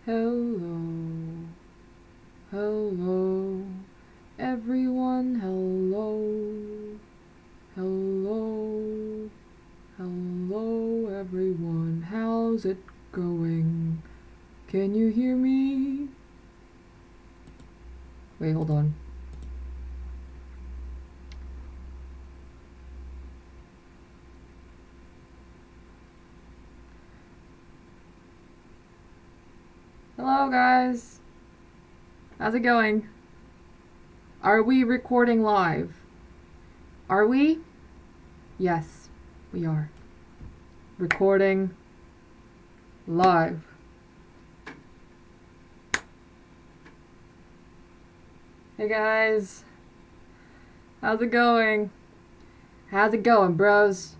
Hello, hello, everyone, hello, hello, hello, everyone, how's it going? Can you hear me? Wait, hold on. Hello, guys. How's it going? Are we recording live? Are we? Yes, we are. Recording live. Hey, guys. How's it going? How's it going, bros?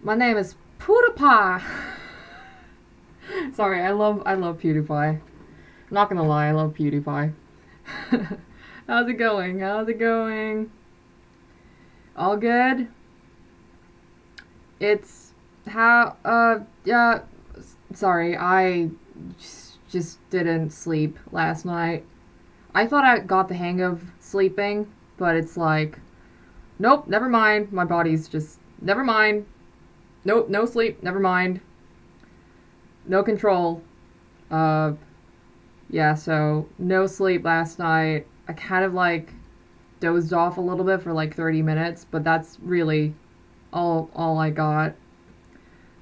My name is PewDiePie. Sorry, I love PewDiePie. I'm not gonna lie, I love PewDiePie. How's it going? How's it going? All good? It's yeah, sorry, I just didn't sleep last night. I thought I got the hang of sleeping, but it's like, nope, never mind. My body's just, never mind. Nope, no sleep, never mind. No control. Yeah, so no sleep last night. I kind of like dozed off a little bit for like 30 minutes, but that's really all I got.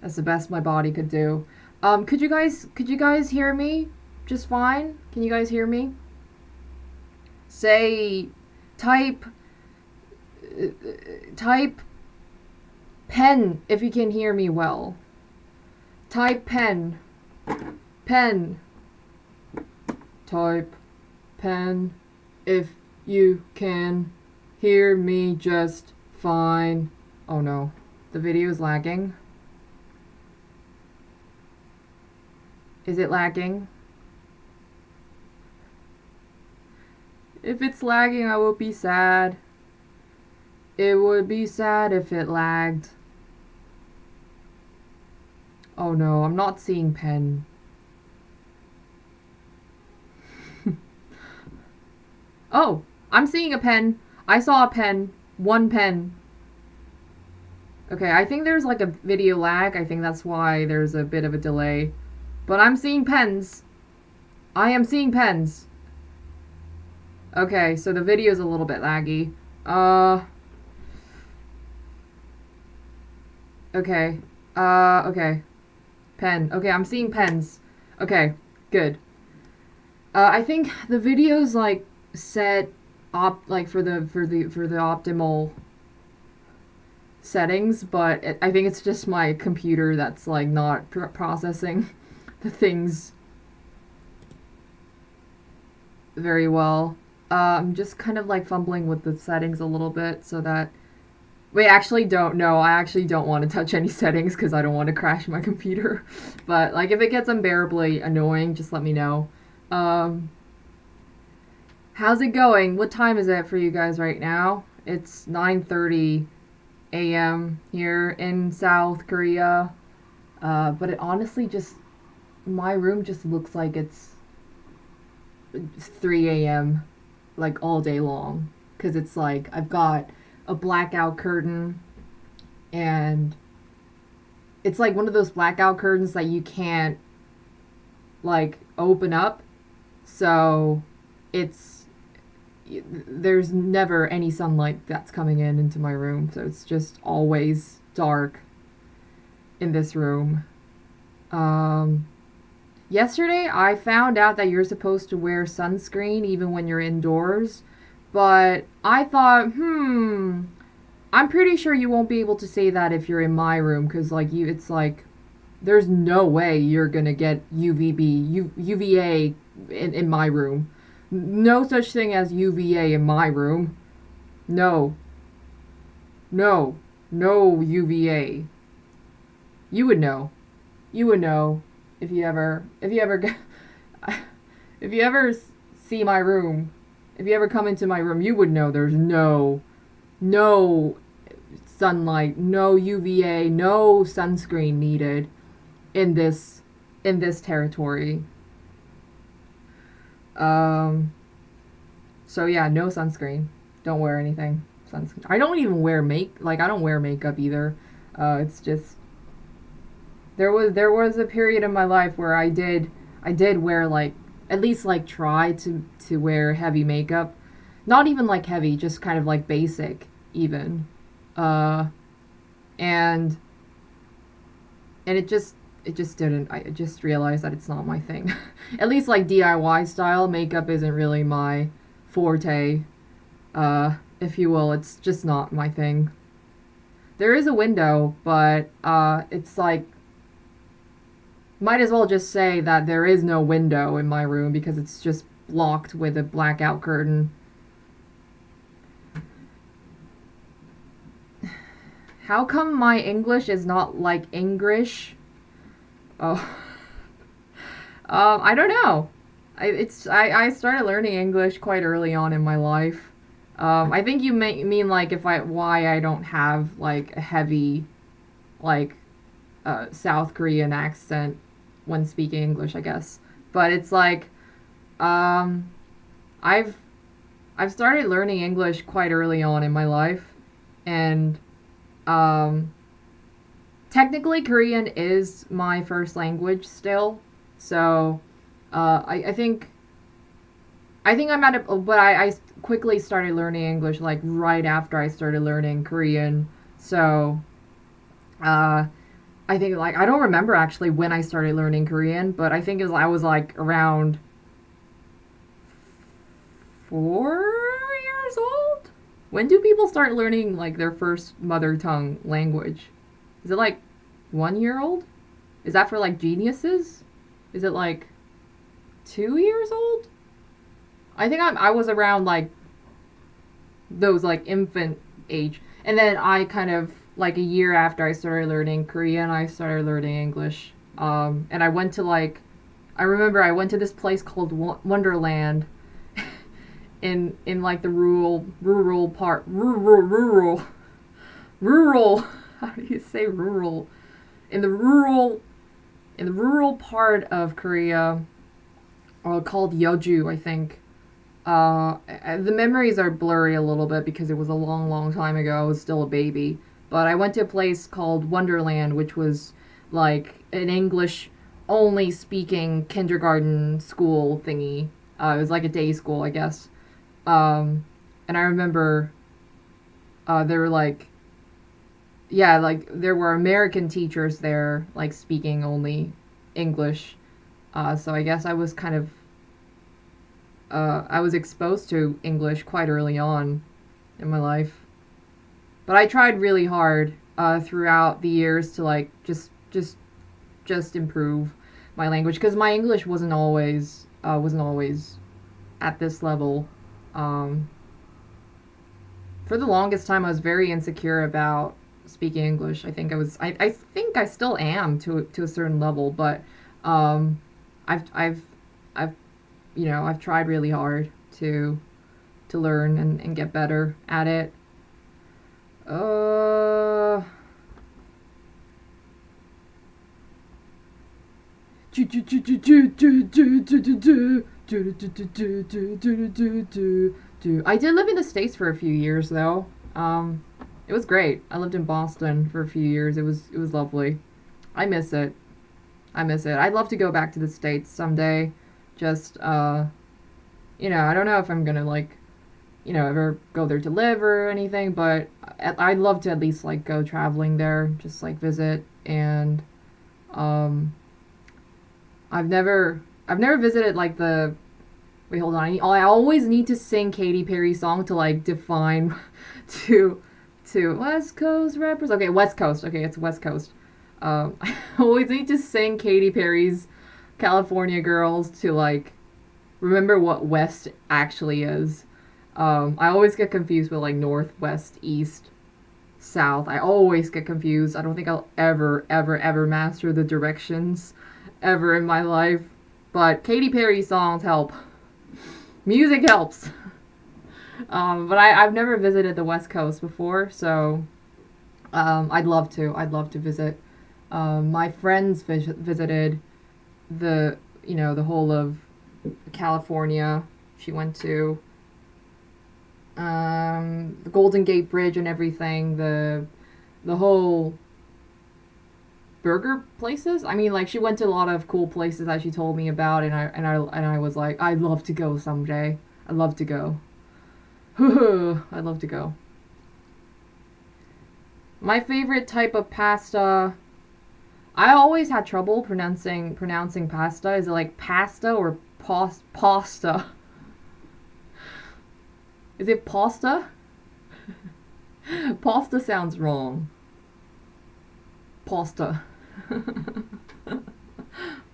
That's the best my body could do. Could you guys hear me just fine? Can you guys hear me? Say type type pen if you can hear me well. Type pen. Pen. Type pen if you can hear me just fine. Oh no, the video is lagging. Is it lagging? If it's lagging, I will be sad. It would be sad if it lagged. Oh no, I'm not seeing pen. Oh, I'm seeing a pen. I saw a pen. One pen. Okay, I think there's like a video lag. I think that's why there's a bit of a delay. But I'm seeing pens. I am seeing pens. Okay, so the video's a little bit laggy. Okay. Okay. Pen. Okay, I'm seeing pens. Okay, good. I think the video's like set like for the optimal settings, but I think it's just my computer that's like not processing the things very well. I'm just kind of like fumbling with the settings a little bit so that. Wait, actually don't. No, I actually don't want to touch any settings because I don't want to crash my computer. But like if it gets unbearably annoying, just let me know. Um, how's it going? What time is it for you guys right now? It's 9:30 a.m. here in South Korea. But it honestly just my room just looks like it's 3 a.m. like all day long because it's like I've got a blackout curtain and it's like one of those blackout curtains that you can't like open up, so it's there's never any sunlight that's coming into my room, so it's just always dark in this room. Yesterday I found out that you're supposed to wear sunscreen even when you're indoors, but I thought, I'm pretty sure you won't be able to say that if you're in my room, because like it's like there's no way you're gonna get UVA in my room. No such thing as UVA in my room. No. No. No UVA. You would know. You would know if you ever if you ever if you ever see my room. If you ever come into my room, you would know there's no sunlight, no UVA, no sunscreen needed in this territory. Um, so yeah, no sunscreen. Don't wear anything. Sunscreen. I don't even wear I don't wear makeup either. It's just there was a period in my life where I did wear like at least like try to wear heavy makeup. Not even like heavy, just kind of like basic even. Uh and and it just didn't. I just realized that it's not my thing. At least like DIY style makeup isn't really my forte, if you will. It's just not my thing. There is a window, but it's like might as well just say that there is no window in my room because it's just blocked with a blackout curtain. How come my English is not like English? Oh, I don't know. I started learning English quite early on in my life. I think you mean like if I why I don't have like a heavy like South Korean accent when speaking English, I guess. But it's like um, I've I've started learning English quite early on in my life, and um, technically Korean is my first language still. So I think I'm at a but I quickly started learning English like right after I started learning Korean. So uh, I think like I don't remember actually when I started learning Korean, but I think I was like around 4 years old. When do people start learning like their first mother tongue language? Is it like 1 year old? Is that for like geniuses? Is it like 2 years old? I think I was around like those like infant age, and then I kind of like a year after I started learning Korean, I started learning English. And I went to like I remember I went to this place called Wonderland in like the rural part rural how do you say rural in the rural part of Korea, or called Yeoju, I think. The memories are blurry a little bit because it was a long, long time ago. I was still a baby. But I went to a place called Wonderland, which was like an English only speaking kindergarten school thingy. It was like a day school, I guess. And I remember there were like, yeah, like there were American teachers there, like speaking only English. So I guess I was exposed to English quite early on in my life. But I tried really hard throughout the years to like just improve my language because my English wasn't always at this level. Um, for the longest time, I was very insecure about speaking English. I think I still am to a certain level, but um, I've I've tried really hard to learn and get better at it. Uh, I did live in the States for a few years though. It was great. I lived in Boston for a few years. It was lovely. I miss it. I miss it. I'd love to go back to the States someday. Just I don't know if I'm gonna like ever go there to live or anything, but I'd love to at least like go traveling there, just like visit. And um, I've never visited like the wait, hold on. I always need to sing Katy Perry's song to like define to West Coast rappers. Okay, West Coast. Okay, it's West Coast. I always need to sing Katy Perry's California Girls to like remember what West actually is. I always get confused with like North, West, East, South. I always get confused. I don't think I'll ever, ever, ever master the directions ever in my life. But Katy Perry songs help. Music helps. But I've never visited the West Coast before, so I'd love to. I'd love to visit. My friends visited the whole of California. She went to the Golden Gate Bridge and everything. The whole burger places. I mean, like she went to a lot of cool places that she told me about, and I was like, I'd love to go someday. I'd love to go. I'd love to go. My favorite type of pasta. I always had trouble pronouncing pasta. Is it like pasta or pasta? Is it pasta? Pasta sounds wrong. Pasta.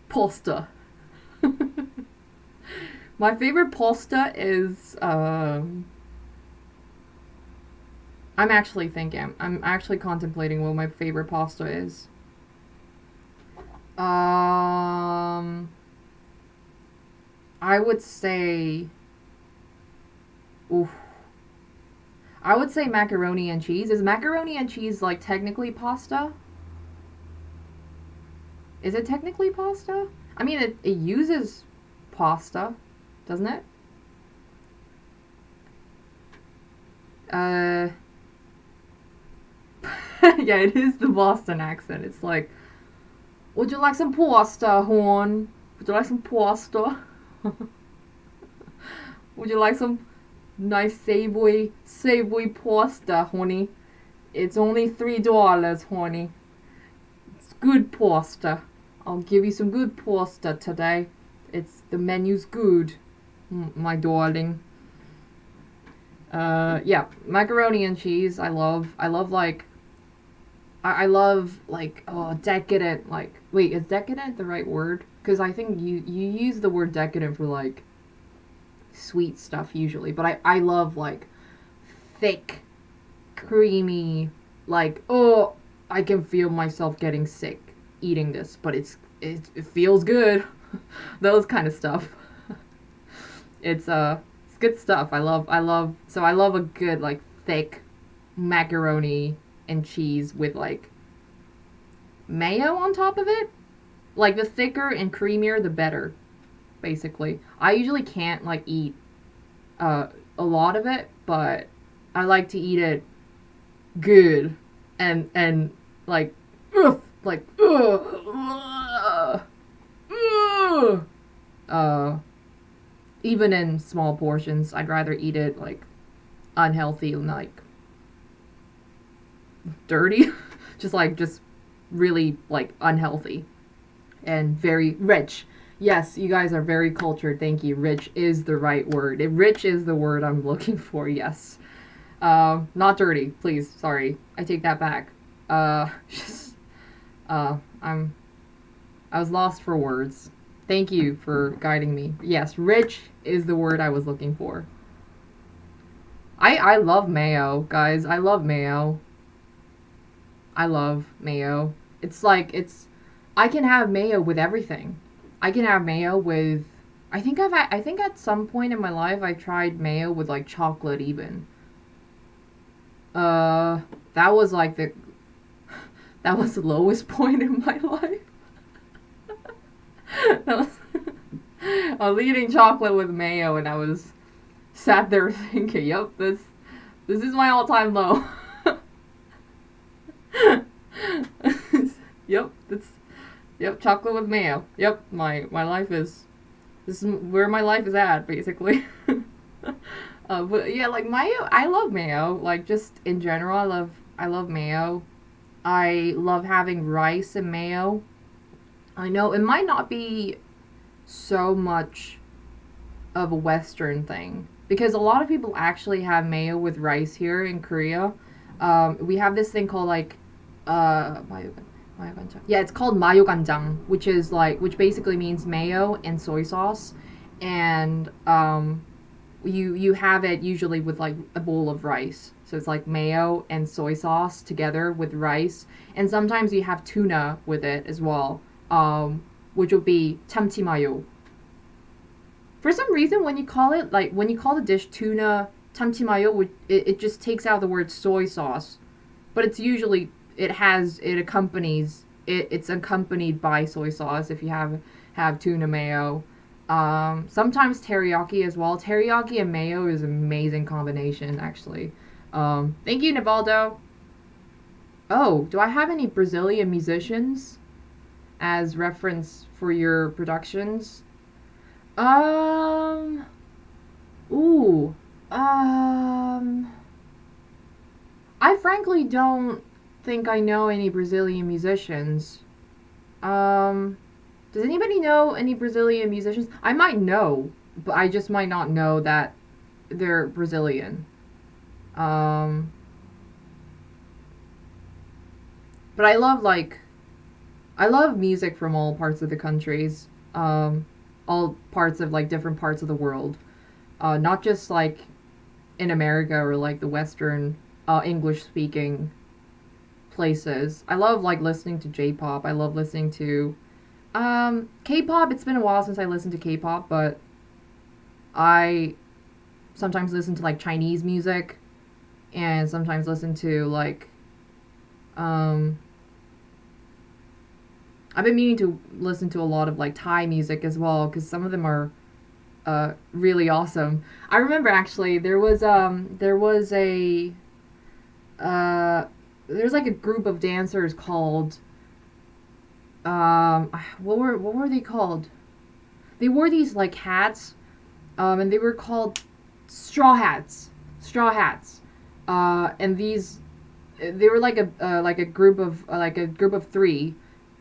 Pasta. My favorite pasta is I'm actually thinking. I'm actually contemplating what my favorite pasta is. I would say oof. I would say macaroni and cheese. Is macaroni and cheese like technically pasta? Is it technically pasta? I mean, it uses pasta, doesn't it? Uh, yeah, it is the Boston accent. It's like, would you like some pasta, hon? Would you like some pasta? Would you like some nice savory pasta, honey? It's only $3, honey. It's good pasta. I'll give you some good pasta today. The menu's good, my darling. Yeah, macaroni and cheese. I love like. I love like decadent. Like, wait, is decadent the right word? Because I think you use the word decadent for like sweet stuff usually, but I love like thick, creamy, like, oh, I can feel myself getting sick eating this, but it feels good. Those kind of stuff. It's good stuff. I love a good like thick macaroni and cheese with like mayo on top of it. Like the thicker and creamier the better, basically. I usually can't like eat a lot of it, but I like to eat it good and like ugh, like even in small portions. I'd rather eat it like unhealthy and like dirty. just really like unhealthy and very rich. Yes, you guys are very cultured. Thank you. Rich is the right word. Rich is the word I'm looking for. Yes. Not dirty, please. Sorry. I take that back. Just I was lost for words. Thank you for guiding me. Yes, rich is the word I was looking for. I love mayo, guys. I love mayo. I love mayo. It's like I can have mayo with everything. I can have mayo with I think at some point in my life I tried mayo with like chocolate even. That was like that was the lowest point in my life. That was I was eating chocolate with mayo and I was sat there thinking, yep, this is my all-time low. Yep, chocolate with mayo. Yep, my life is this is where my life is at basically. But yeah, like mayo, I love mayo. Like just in general, I love mayo. I love having rice and mayo. I know it might not be so much of a Western thing because a lot of people actually have mayo with rice here in Korea. We have this thing called like mayoganjang. Yeah, it's called mayoganjang, which basically means mayo and soy sauce, and you have it usually with like a bowl of rice. So it's like mayo and soy sauce together with rice, and sometimes you have tuna with it as well, which would be 참치 mayo. For some reason, when you call the dish tuna 참치 mayo, it just takes out the word soy sauce, but it's usually it's accompanied by soy sauce if you have tuna mayo. Sometimes teriyaki as well. Teriyaki and mayo is an amazing combination, actually. Thank you, Nivaldo. Oh, do I have any Brazilian musicians as reference for your productions? Um, ooh, um, I frankly don't think I know any Brazilian musicians. Um, does anybody know any Brazilian musicians? I might know, but I just might not know that they're Brazilian. Um, but I love music from all parts of the countries, all parts of like different parts of the world, not just like in America or like the Western English speaking places. I love like listening to J-pop. I love listening to K-pop. It's been a while since I listened to K-pop, but I sometimes listen to like Chinese music and sometimes listen to like um I've been meaning to listen to a lot of like Thai music as well because some of them are really awesome. I remember actually there was a uh there's like a group of dancers called what were they called? They wore these like hats and they were called straw hats. Straw hats. And these they were like a group of like a group of three,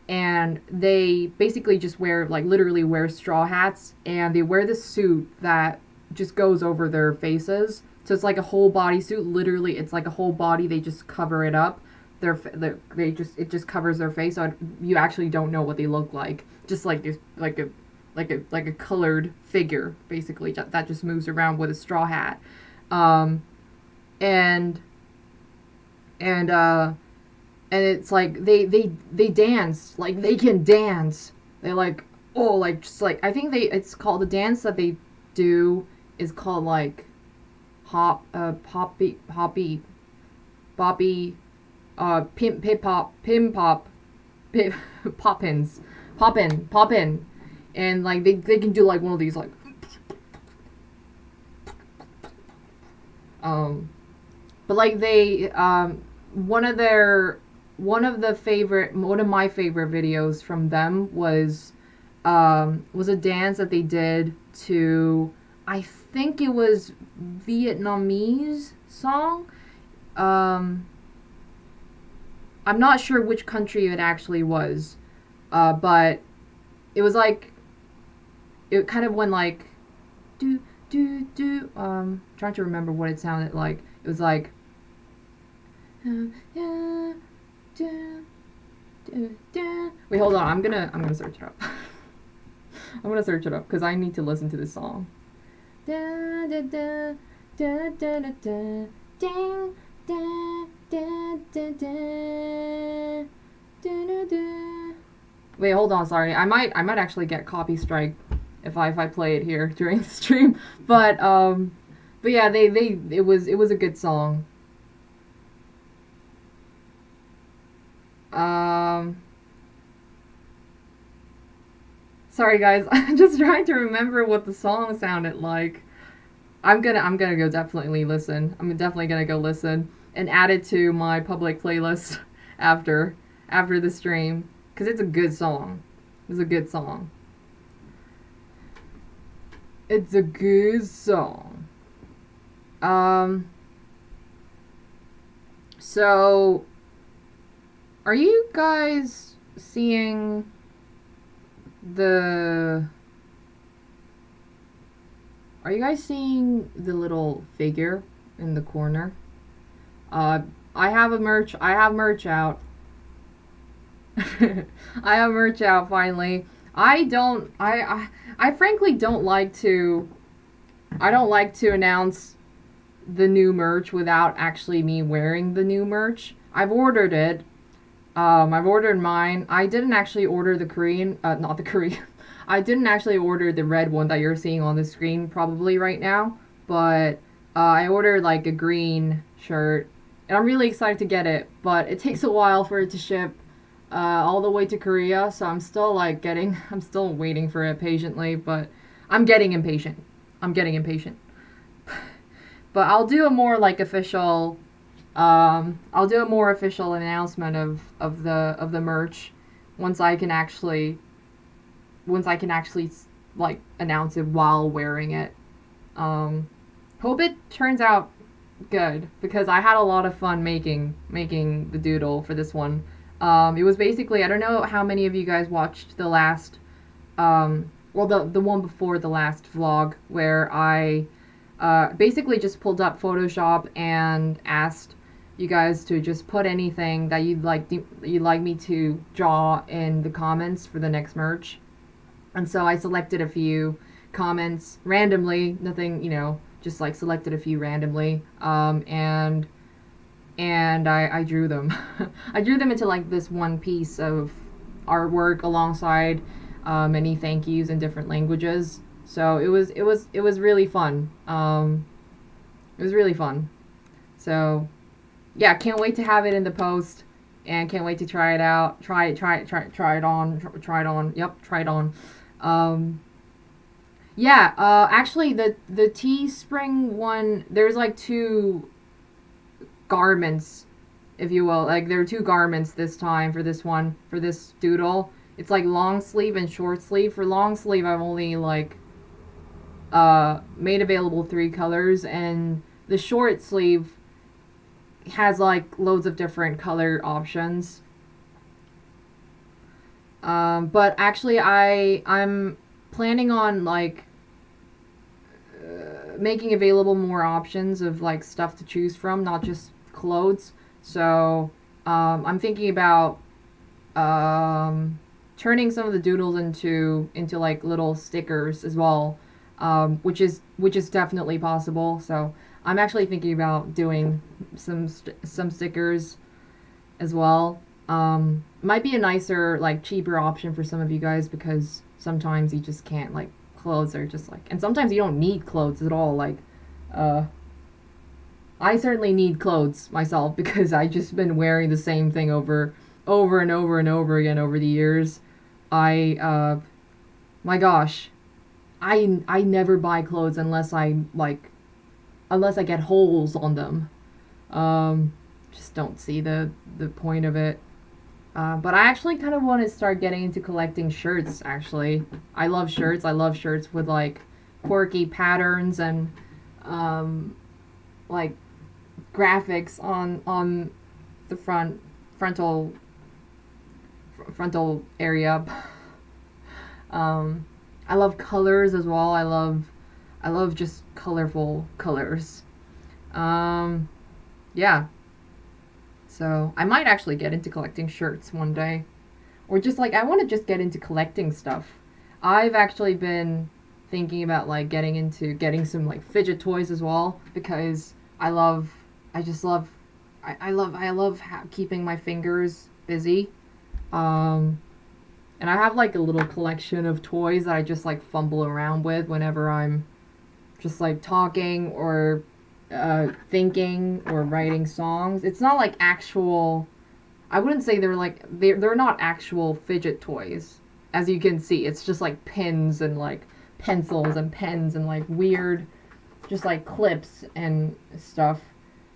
and they basically just wear like literally wear straw hats, and they wear this suit that just goes over their faces. So it's like a whole body suit. Literally, it's like a whole body. They just cover it up. They just it just covers their face, so you actually don't know what they look like. Just like this, like a colored figure, basically that just moves around with a straw hat. Um, and and it's like they dance like they can dance. They like oh like just like I think they it's called the dance that they do is called like hoppy boppy pim pop pip, poppin, and like they can do like one of these like um but like they one of my favorite videos from them was a dance that they did to I think it was Vietnamese song. um I'm not sure which country it actually was, but it was like it kind of went like do do do. Trying to remember what it sounded like. It was like wait, hold on. I'm gonna search it up. I'm gonna search it up because I need to listen to this song. Da da da da da da da ding da da da da da da. Wait, hold on. Sorry, I might actually get copy strike if I play it here during the stream. But yeah, they it was a good song. Um, Sorry guys, I'm just trying to remember what the song sounded like. I'm gonna go definitely listen. I'm definitely gonna go listen and add it to my public playlist after the stream because it's a good song. It's a good song. It's a good song. Um. So, are you guys seeing the? Are you guys seeing the little figure in the corner? I have a merch. I have merch out. I have merch out finally. I don't. I frankly don't like to. I don't like to announce the new merch without actually me wearing the new merch. I've ordered it. I've ordered mine. I didn't actually order the Korean. Not the Korean. I didn't actually order the red one that you're seeing on the screen probably right now, but I ordered like a green shirt, and I'm really excited to get it. But it takes a while for it to ship all the way to Korea, so I'm still like I'm still waiting for it patiently. But I'm getting impatient. I'm getting impatient. But I'll do a more like official I'll do a more official announcement of the merch once I can actually like announce it while wearing it. Um, Hope it turns out good because I had a lot of fun making the doodle for this one. It was basically, I don't know how many of you guys watched the last well, the one before the last vlog where I basically just pulled up Photoshop and asked you guys to just put anything that you'd like me to draw in the comments for the next merch. And so I selected a few comments randomly, nothing, just like selected a few randomly, and I drew them. I drew them into like this one piece of artwork alongside many thank yous in different languages. So it was really fun. It was really fun. So yeah, can't wait to have it in the post, and can't wait to try it out. Try it on. Try it on. Yep, try it on. Yeah. Actually, the Teespring one, there's like two garments, if you will. Like there are two garments this time for this one, for this doodle. It's like long sleeve and short sleeve. For long sleeve, I've only like made available 3 colors, and the short sleeve has like loads of different color options. But actually, I'm planning on like making available more options of like stuff to choose from, not just clothes. So I'm thinking about turning some of the doodles into like little stickers as well, which is definitely possible. So I'm actually thinking about doing some stickers as well. Might be a nicer, like cheaper option for some of you guys, because sometimes you just can't, like clothes are just like, and sometimes you don't need clothes at all. Like I certainly need clothes myself because I just been wearing the same thing over and over and over again over the years. My gosh, I never buy clothes unless I get holes on them. Just don't see the point of it. But I actually kind of want to start getting into collecting shirts, actually. I love shirts. I love shirts with, like, quirky patterns and, like, graphics on the frontal area. I love colors as well. I love just colorful colors. Yeah. So I might actually get into collecting shirts one day. Or just like, I want to just get into collecting stuff. I've actually been thinking about like getting some like fidget toys as well, because I love keeping my fingers busy. And I have like a little collection of toys that I just like fumble around with whenever I'm just like talking or thinking or writing songs. It's not like actual. I wouldn't say they're not actual fidget toys. As you can see, it's just like pins and like pencils and pens and like weird, just like clips and stuff.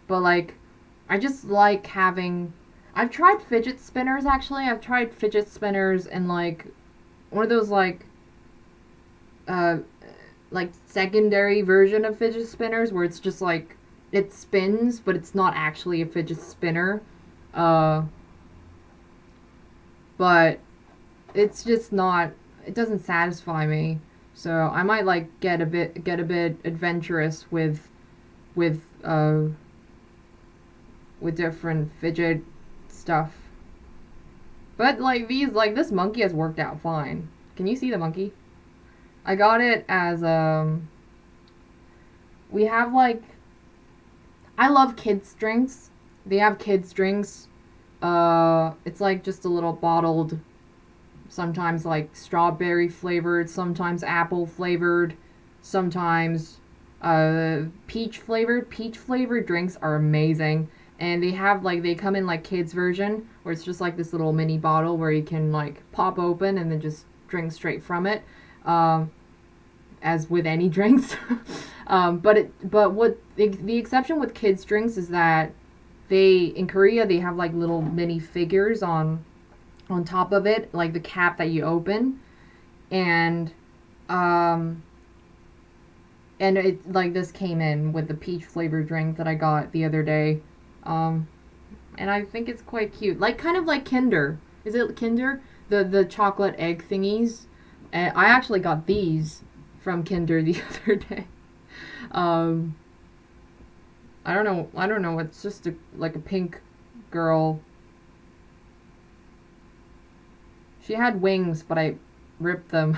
But like, I just like having. I've tried fidget spinners actually. I've tried fidget spinners and like one of those like secondary version of fidget spinners where it's just like it spins but it's not actually a fidget spinner, but it's just not, it doesn't satisfy me. So I might like get a bit adventurous with different fidget stuff. But like this monkey has worked out fine. Can you see the monkey? I got it as we have like, I love kids drinks. They have kids drinks. It's like just a little bottled, sometimes like strawberry flavored, sometimes apple flavored, sometimes peach flavored. Peach flavored drinks are amazing. And they have like, they come in like kids version where it's just like this little mini bottle where you can like pop open and then just drink straight from it. as with any drinks. But what the exception with kids drinks is that they in Korea they have like little mini figures on top of it, like the cap that you open, and um and it like this came in with the peach flavored drink that I got the other day. Um and I think it's quite cute. Like kind of like Kinder. Is it Kinder? The chocolate egg thingies. And I actually got these from Kinder the other day. Um I don't know. I don't know. It's just like a pink girl. She had wings, but I ripped them.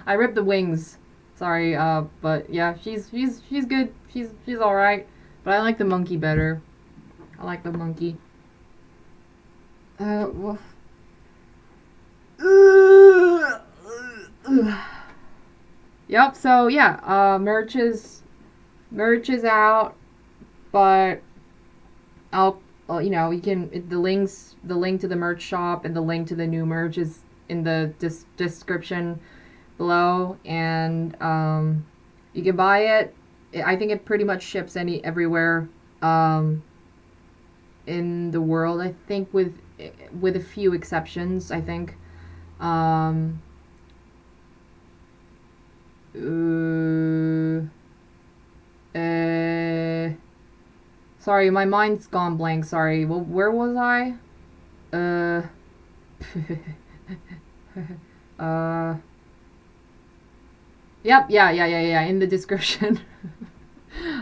I ripped the wings. Sorry, but yeah, she's good. She's all right. But I like the monkey better. I like the monkey. Well, yep. So yeah, merch is out, but you know, you can the link to the merch shop and the link to the new merch is in the description below, and you can buy it. I think it pretty much ships everywhere in the world. I think with a few exceptions. I think. Sorry, my mind's gone blank. Sorry. Well, where was I? Uh. uh. Yep. Yeah. In the description.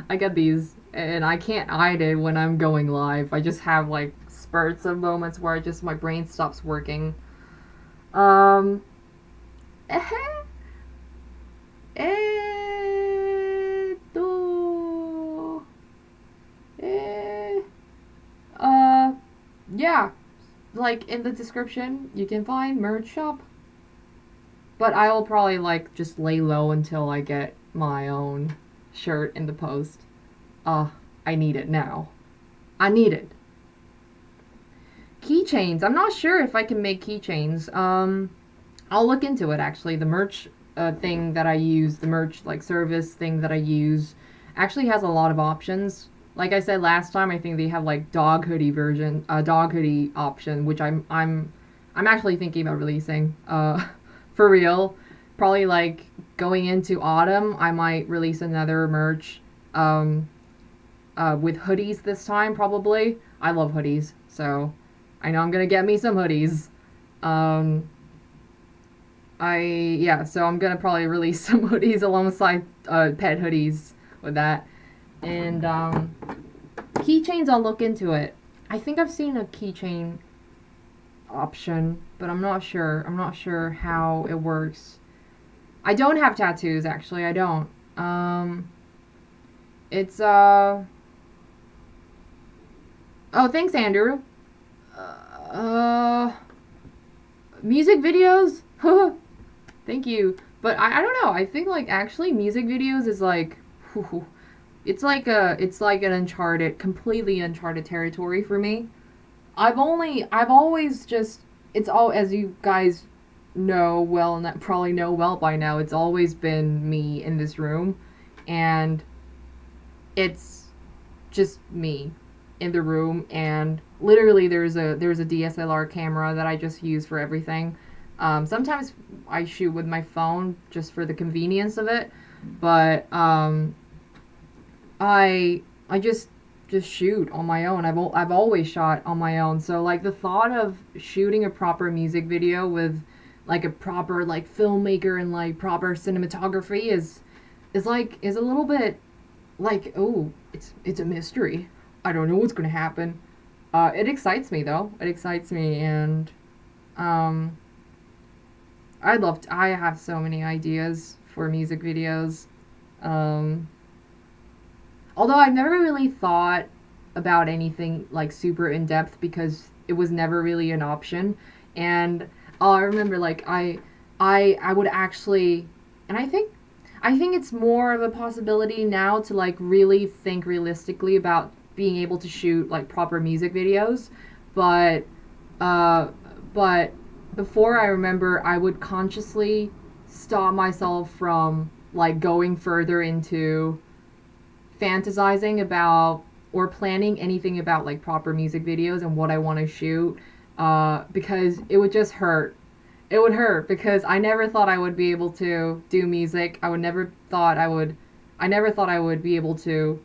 I got these, and I can't hide it when I'm going live. I just have like spurts of moments where my brain stops working. Um. Yeah, like in the description, you can find merch shop. But I will probably like just lay low until I get my own shirt in the post. I need it now. I need it. Keychains. I'm not sure if I can make keychains. I'll look into it actually. The merch thing that I use, the merch like service thing that I use, actually has a lot of options. Like I said last time, I think they have like dog hoodie option, which I'm actually thinking about releasing. For real, probably like going into autumn, I might release another merch. With hoodies this time probably. I love hoodies, so I know I'm gonna get me some hoodies. So I'm gonna probably release some hoodies alongside pet hoodies with that. And keychains, I'll look into it. I think I've seen a keychain option, but I'm not sure. I'm not sure how it works. I don't have tattoos, actually. I don't. It's Oh, thanks, Andrew. Music videos? Thank you. But I don't know. I think like actually music videos is like it's like an completely uncharted territory for me. I've always just it's all as you guys know well and that probably know well by now, it's always been me in this room, and it's just me in the room, and literally there's a DSLR camera that I just use for everything. Sometimes I shoot with my phone just for the convenience of it, but I just shoot on my own. I've always shot on my own. So like the thought of shooting a proper music video with like a proper like filmmaker and like proper cinematography is a little bit like, oh, it's a mystery. I don't know what's gonna happen. It excites me though. It excites me, and I have so many ideas for music videos. Although I've never really thought about anything like super in depth because it was never really an option. And I remember like I would actually, and I think it's more of a possibility now to like really think realistically about being able to shoot like proper music videos, but before, I remember I would consciously stop myself from like going further into fantasizing about or planning anything about like proper music videos and what I want to shoot, because it would just hurt. It would hurt because I never thought I would be able to do music. I never thought I would be able to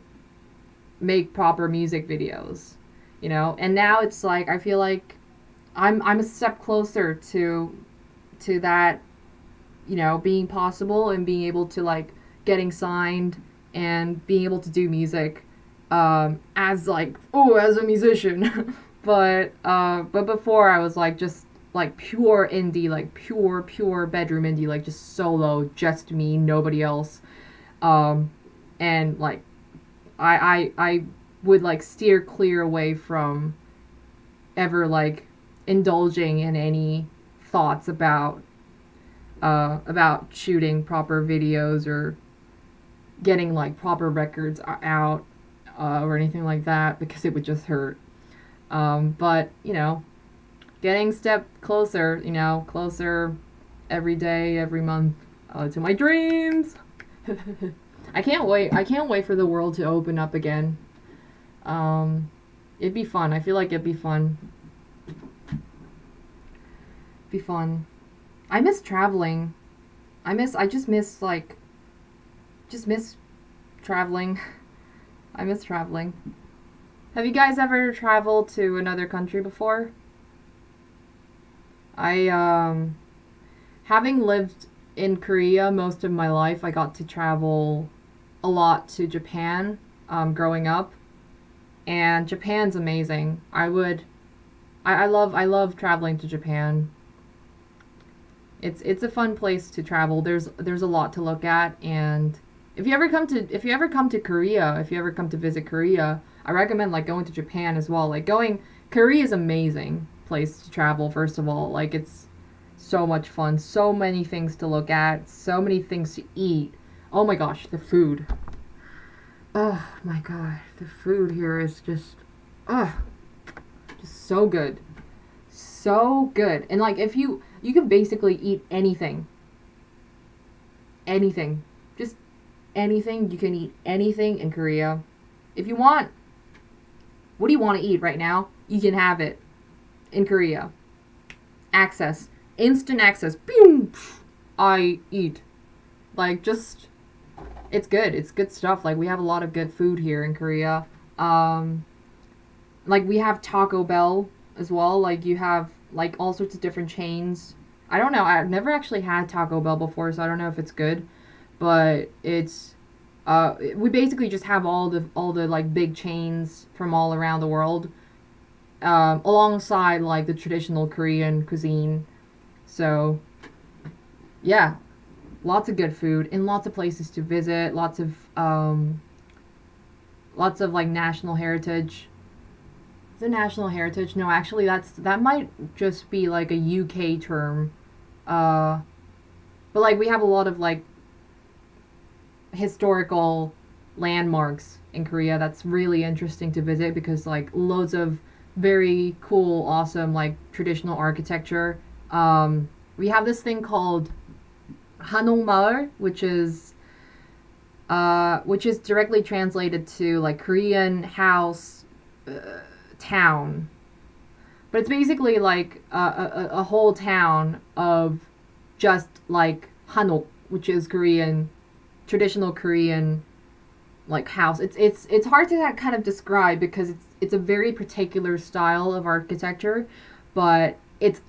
make proper music videos, you know? And now it's like I feel like I'm a step closer to that, you know, being possible and being able to like getting signed and being able to do music as like as a musician. But before I was like just like pure indie, like pure bedroom indie, like just solo, just me, nobody else. And like I would like steer clear away from ever like indulging in any thoughts about shooting proper videos or getting like proper records out, or anything like that, because it would just hurt. But you know, getting step closer, you know, closer every day, every month, to my dreams. I can't wait. I can't wait for the world to open up again. It'd be fun. I feel like it'd be fun. Be fun. I miss traveling. I just miss like just miss traveling. I miss traveling. Have you guys ever traveled to another country before? I having lived in Korea most of my life, I got to travel a lot to Japan growing up, and Japan's amazing. I love traveling to Japan. It's a fun place to travel. There's a lot to look at, and if you ever come to Korea, if you ever come to visit Korea, I recommend like going to Japan as well. Like going Korea is amazing place to travel. First of all, like it's so much fun, so many things to look at, so many things to eat. Oh my gosh, the food. Oh my god, the food here is just just so good. So good. And like if you can basically eat anything. Anything. Just anything. You can eat anything in Korea. If you want, what do you want to eat right now? You can have it in Korea. Access. Instant access. Boom! I eat. Like, just, it's good. It's good stuff. Like, we have a lot of good food here in Korea. Like, we have Taco Bell as well. Like, you have, like, all sorts of different chains. I don't know. I've never actually had Taco Bell before, so I don't know if it's good. But it's, we basically just have all the like, big chains from all around the world. Alongside, like, the traditional Korean cuisine. So, yeah. Lots of good food and lots of places to visit. Lots of, like, national heritage. Is it national heritage? No, actually, that might just be, like, a UK term. But, like, we have a lot of, like, historical landmarks in Korea that's really interesting to visit because, like, loads of very cool, awesome, like, traditional architecture. We have this thing called Hanok, which is directly translated to like Korean house, town, but it's basically like a whole town of just like Hanok, which is Korean, traditional Korean like house. It's hard to kind of describe because it's a very particular style of architecture, but it's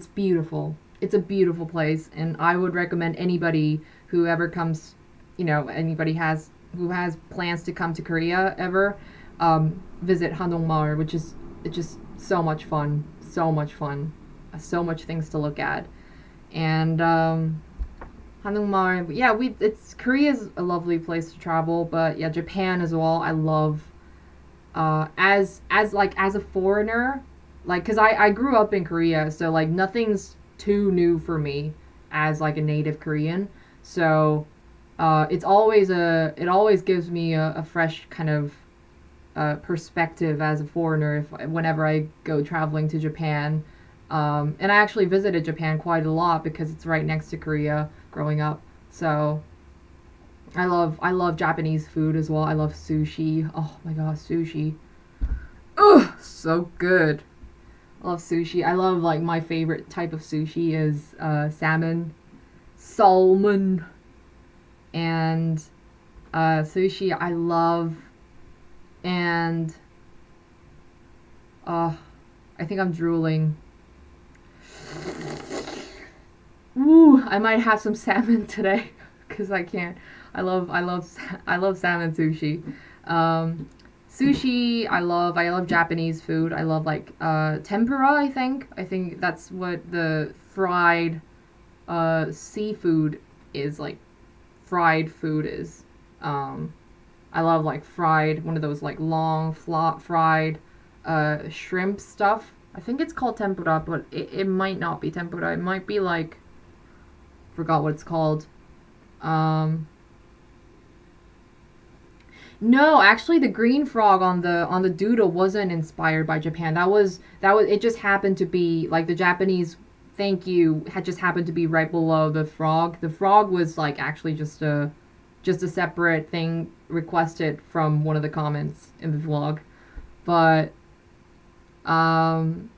beautiful. It's a beautiful place, and I would recommend anybody who ever comes, anybody who has plans to come to Korea ever, visit Hanok, which is it's just so much fun, so much fun, so much things to look at, and Hanok, yeah, Korea's a lovely place to travel, but yeah, Japan as well. I love, as a foreigner, like, because I grew up in Korea, so like nothing's too new for me as like a native Korean. So it always gives me a fresh kind of perspective as a foreigner whenever I go traveling to Japan. And I actually visited Japan quite a lot because it's right next to Korea growing up. So I love Japanese food as well. I love sushi. Oh my gosh, sushi. Ugh, so good. I love sushi. I love like my favorite type of sushi is salmon, salmon, and sushi. I love and uh, I think I'm drooling. Ooh, I might have some salmon today because I can't. I love salmon sushi. Um, Sushi. I love Japanese food. I love like tempura. I think that's what the fried seafood is like. Fried food is. Um, I love like fried one of those like long fried shrimp stuff. I think it's called tempura, but it might not be tempura. It might be like forgot what it's called. Um, no, actually, the green frog on the doodle wasn't inspired by Japan. That was it. Just happened to be like the Japanese thank you had just happened to be right below the frog. The frog was like actually just a separate thing requested from one of the comments in the vlog. But um,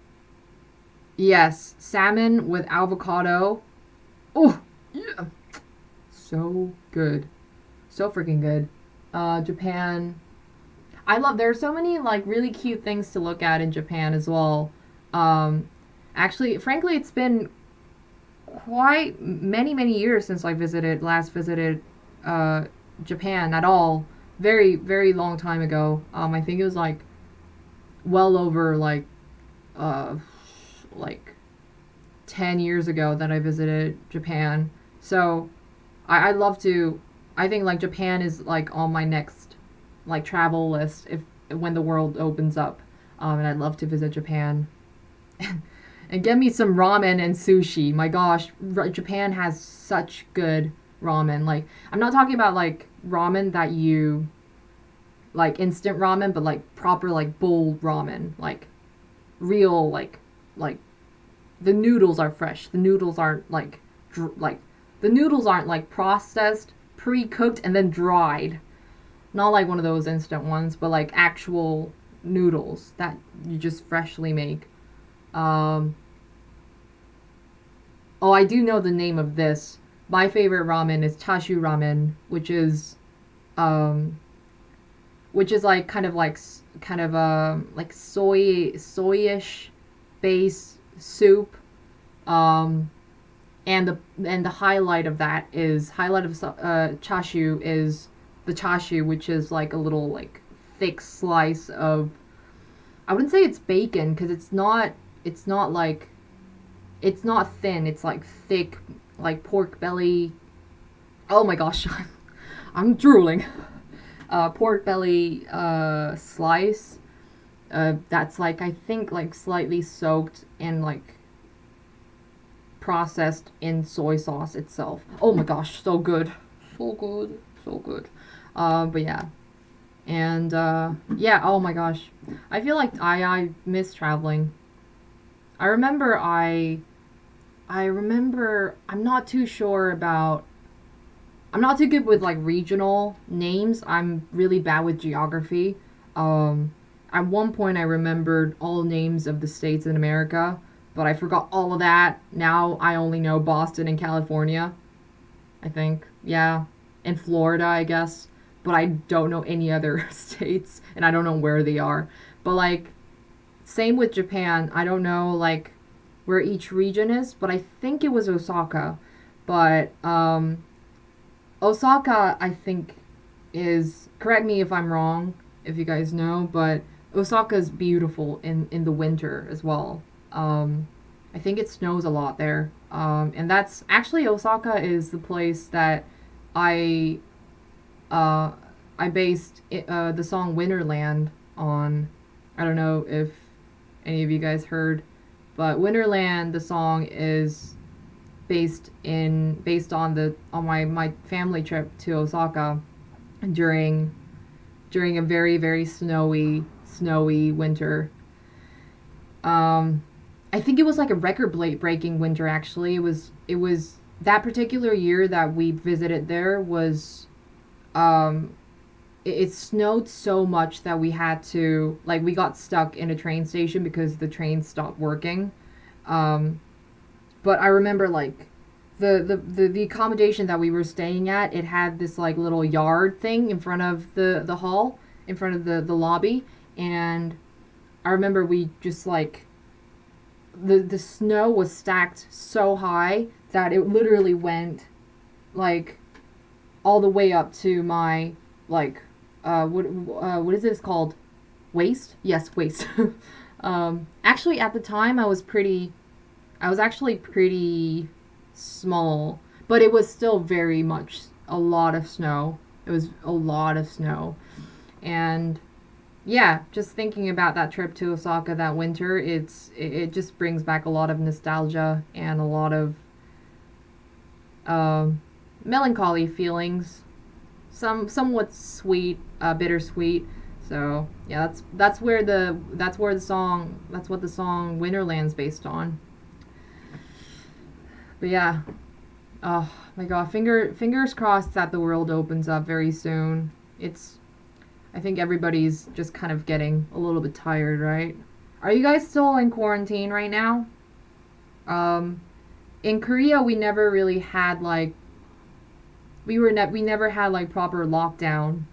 yes, salmon with avocado. Oh yeah, so good, so freaking good. Japan. I love. There are so many like really cute things to look at in Japan as well. Um, Actually, frankly, it's been quite many years since I last visited uh, Japan at all. Very long time ago. I think it was like well over uh, like 10 years ago that I visited Japan. So I love to. I think like Japan is like on my next like travel list if when the world opens up. And I'd love to visit Japan. And get me some ramen and sushi. My gosh, Japan has such good ramen. Like, I'm not talking about like ramen that you like instant ramen, but like proper like bowl ramen, like real like the noodles are fresh. The noodles aren't like like the noodles aren't like processed, pre-cooked and then dried. Not like one of those instant ones, but like actual noodles that you just freshly make. Um, oh, I do know the name of this. My favorite ramen is chashu ramen, um, which is like kind of like kind of like soyish base soup. Um, and the highlight of chashu is the chashu, which is like a little like thick slice of. I wouldn't say it's bacon because it's not. It's not like. It's not thin. It's like thick, like pork belly. Oh my gosh, I'm drooling. Pork belly slice. That's like I think like slightly soaked and like processed in soy sauce itself. Oh my gosh, so good, so good, so good. But yeah, and yeah. Oh my gosh, I feel like I miss traveling. I remember I remember I'm not too sure about I'm not too good with like regional names. I'm really bad with geography. Um at one point I remembered all names of the states in America, but I forgot all of that. Now I only know Boston and California, I think. Yeah. And Florida, I guess. But I don't know any other states and I don't know where they are. But like same with Japan. I don't know like where each region is, but I think it was Osaka. But Osaka, I think, is correct me if I'm wrong, if you guys know, but Osaka is beautiful in the winter as well. I think it snows a lot there, and that's actually Osaka is the place that I uh, I based the song Winterland on. I don't know if any of you guys heard, but Winterland, the song is based on my family trip to Osaka during a very snowy winter. I think it was like a record breaking winter actually. It was that particular year that we visited there was Um, it snowed so much that we had to, like, we got stuck in a train station because the train stopped working. Um, but I remember, like, the accommodation that we were staying at, it had this, like, little yard thing in front of the hall, in front of the lobby. And I remember we just, like, the snow was stacked so high that it literally went, like, all the way up to my, like, what is this called? Waist? Yes, waist. Actually, at the time, I was actually pretty small, but it was still very much a lot of snow. It was a lot of snow. And yeah, just thinking about that trip to Osaka that winter, it just brings back a lot of nostalgia and a lot of uh, melancholy feelings. Somewhat sweet, bittersweet. So yeah, that's what the song Winterland's based on. But yeah, oh my god, fingers crossed that the world opens up very soon. It's I think everybody's just kind of getting a little bit tired, right? Are you guys still in quarantine right now? Um, in Korea, we never really had like we never had like proper lockdown.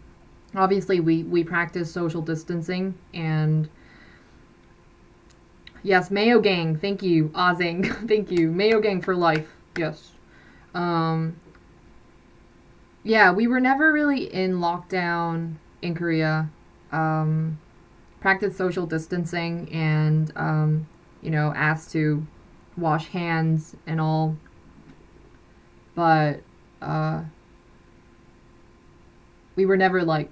Obviously, we practice social distancing and yes, Mayo Gang. Thank you, Ozing. Thank you, Mayo Gang for life. Yes. Um, yeah, we were never really in lockdown in Korea. Um, practice social distancing and asked to wash hands and all. But uh, we were never like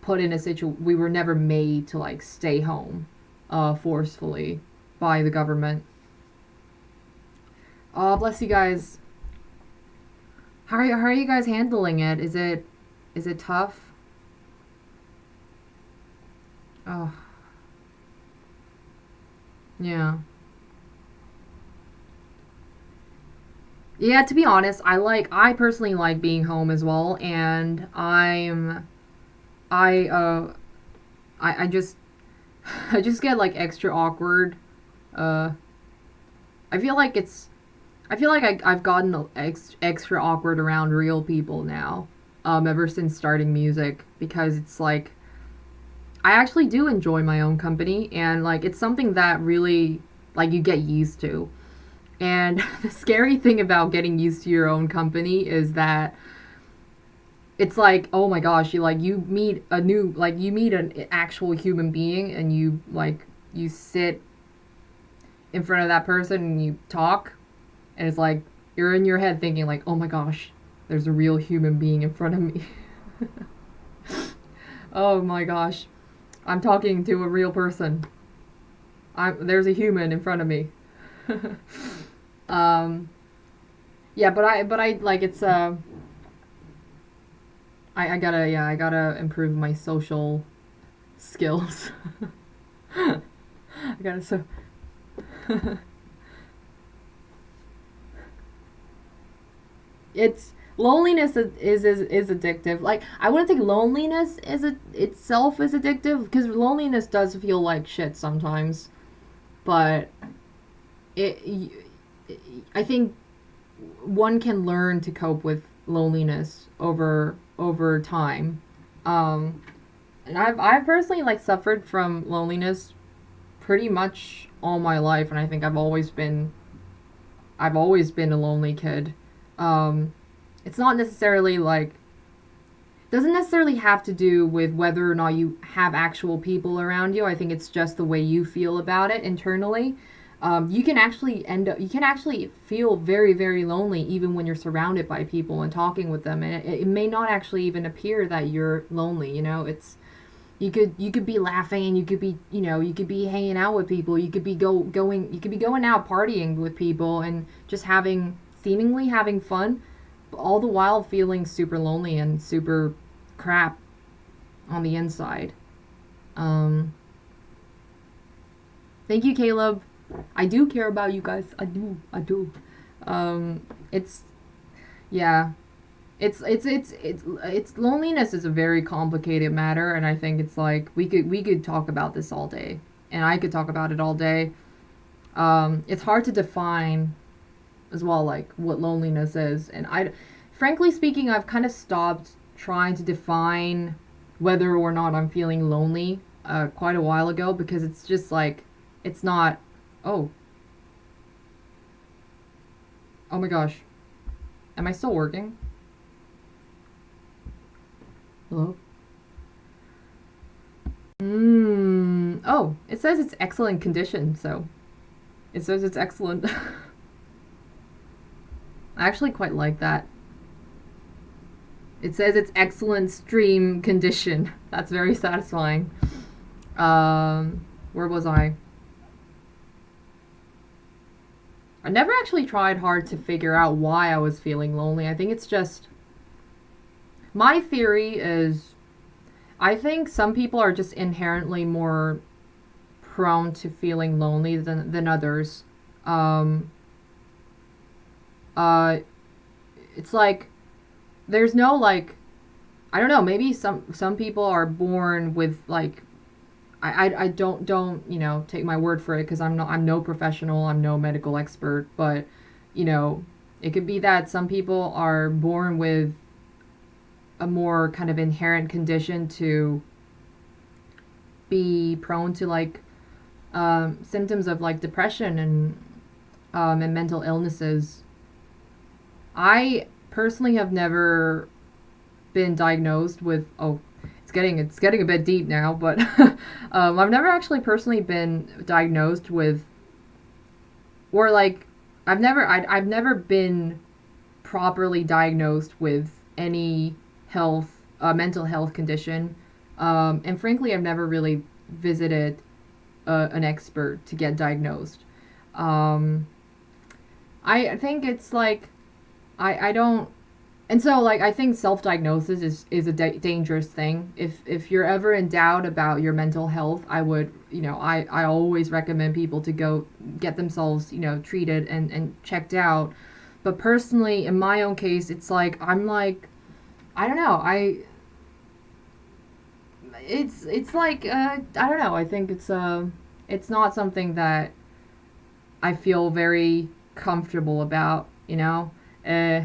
put in a situation. We were never made to like stay home, forcefully by the government. Oh, bless you guys. How are you guys handling it? Is it tough? Oh, yeah. Yeah, to be honest, I personally like being home as well, and I I just I just get like extra awkward. Uh I feel like I've gotten extra awkward around real people now. Ever since starting music because it's like I actually do enjoy my own company and like it's something that really like you get used to. And the scary thing about getting used to your own company is that it's like, oh my gosh, you meet an actual human being and you sit in front of that person and you talk and it's like you're in your head thinking like, oh my gosh, there's a real human being in front of me. Oh my gosh, I'm talking to a real person. There's a human in front of me. um, yeah, but I like it's I gotta improve my social skills. I gotta so it's loneliness is addictive. Like I wouldn't think loneliness itself is addictive because loneliness does feel like shit sometimes, but it I think one can learn to cope with loneliness over time. Um, and I've personally like suffered from loneliness pretty much all my life, and I think I've always been a lonely kid. Um, it's not necessarily like doesn't necessarily have to do with whether or not you have actual people around you. I think it's just the way you feel about it internally. You can actually feel very, very lonely even when you're surrounded by people and talking with them. And it may not actually even appear that you're lonely. You know, you could be laughing and you could be hanging out with people. You could be you could be going out partying with people and just seemingly having fun, all the while feeling super lonely and super crap on the inside. Um, Thank you, Caleb. I do care about you guys. I do. It's yeah. It's loneliness is a very complicated matter, and I think it's like we could talk about this all day, and I could talk about it all day. It's hard to define as well, like what loneliness is, and frankly speaking, I've kind of stopped trying to define whether or not I'm feeling lonely quite a while ago, because it's just like it's not. Oh, oh my gosh, am I still working? Hello. Oh, it says it's excellent condition, so it says it's excellent. I actually quite like that. It says it's excellent stream condition. That's very satisfying. Where was I? I never actually tried hard to figure out why I was feeling lonely. I think it's just my theory is I think some people are just inherently more prone to feeling lonely than others. Um, uh, it's like there's no like I don't know, maybe some people are born with like I don't take my word for it, because I'm no professional, I'm no medical expert, but you know it could be that some people are born with a more kind of inherent condition to be prone to like symptoms of like depression and mental illnesses. I personally have never been diagnosed with it's getting a bit deep now, but I've never actually personally been diagnosed with or like I've never been properly diagnosed with any mental health condition, and frankly I've never really visited an expert to get diagnosed. um, I think it's like I don't. And so, like, I think self-diagnosis is a dangerous thing. If you're ever in doubt about your mental health, I would, I always recommend people to go get themselves, treated and checked out. But personally, in my own case, it's like I'm like, I don't know, it's like I don't know. I think it's not something that I feel very comfortable about. Uh,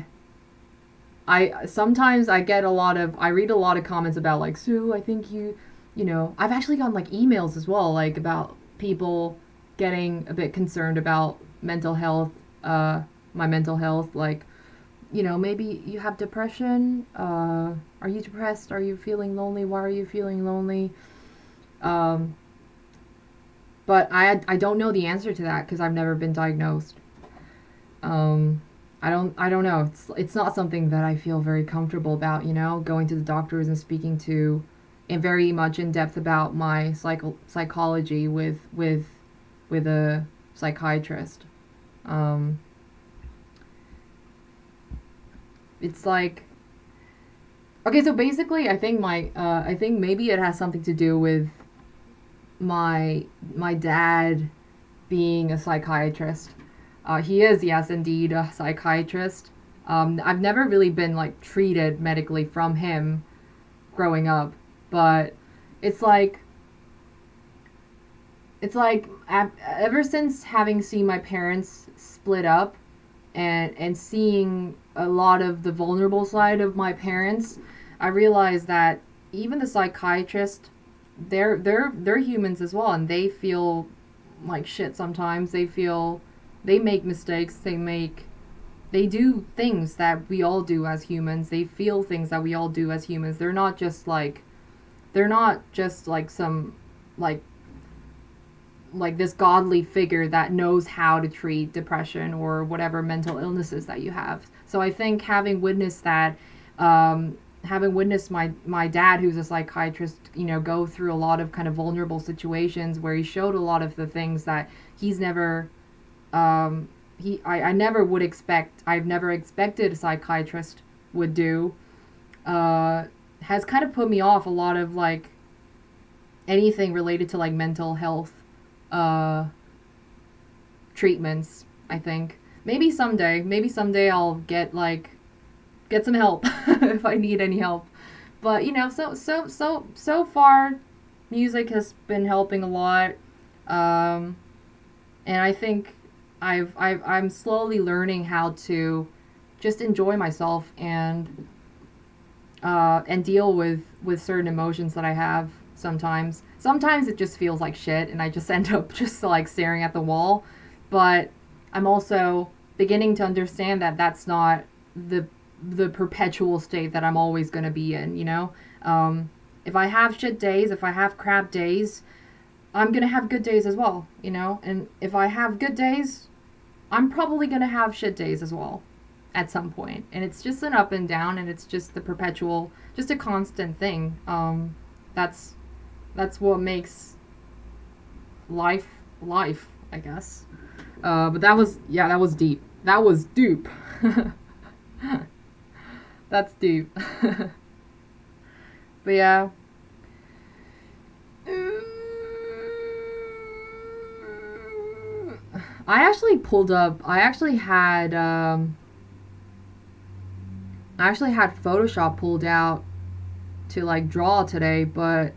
I sometimes I read a lot of comments about like, Sue, I think I've actually gotten like emails as well, like about people getting a bit concerned about mental health, my mental health, like, maybe you have depression, are you depressed, are you feeling lonely, why are you feeling lonely? Um, but I don't know the answer to that because I've never been diagnosed. Um, I don't know. It's not something that I feel very comfortable about, going to the doctors and speaking to and very much in depth about my psychology with a psychiatrist. Um, it's like okay, so basically I think maybe it has something to do with my dad being a psychiatrist. He is, yes, indeed, a psychiatrist. I've never really been like treated medically from him growing up, but it's like ever since having seen my parents split up and seeing a lot of the vulnerable side of my parents, I realized that even the psychiatrist, they're humans as well, and they feel like shit sometimes. They make mistakes. They do things that we all do as humans. They feel things that we all do as humans. They're not just like some like this godly figure that knows how to treat depression or whatever mental illnesses that you have. So I think having witnessed my dad, who's a psychiatrist, go through a lot of kind of vulnerable situations where he showed a lot of the things that he's never I never would expect, I've never expected a psychiatrist would do, has kind of put me off a lot of like anything related to like mental health uh, treatments. I think maybe someday I'll get like get some help if I need any help. But you know, so far, music has been helping a lot, um, and I think I'm slowly learning how to just enjoy myself and deal with certain emotions that I have sometimes. Sometimes it just feels like shit, and I just end up just like staring at the wall. But I'm also beginning to understand that that's not the the perpetual state that I'm always going to be in. You know, if I have shit days, if I have crap days, I'm gonna have good days as well. You know, and if I have good days, I'm probably gonna have shit days as well at some point. And it's just an up and down, and it's just the perpetual, just a constant thing. That's that's what makes life life, I guess. But that was, yeah, that was deep. That was deep. That's deep. But yeah. I actually pulled up. I actually had Photoshop pulled out to like draw today, but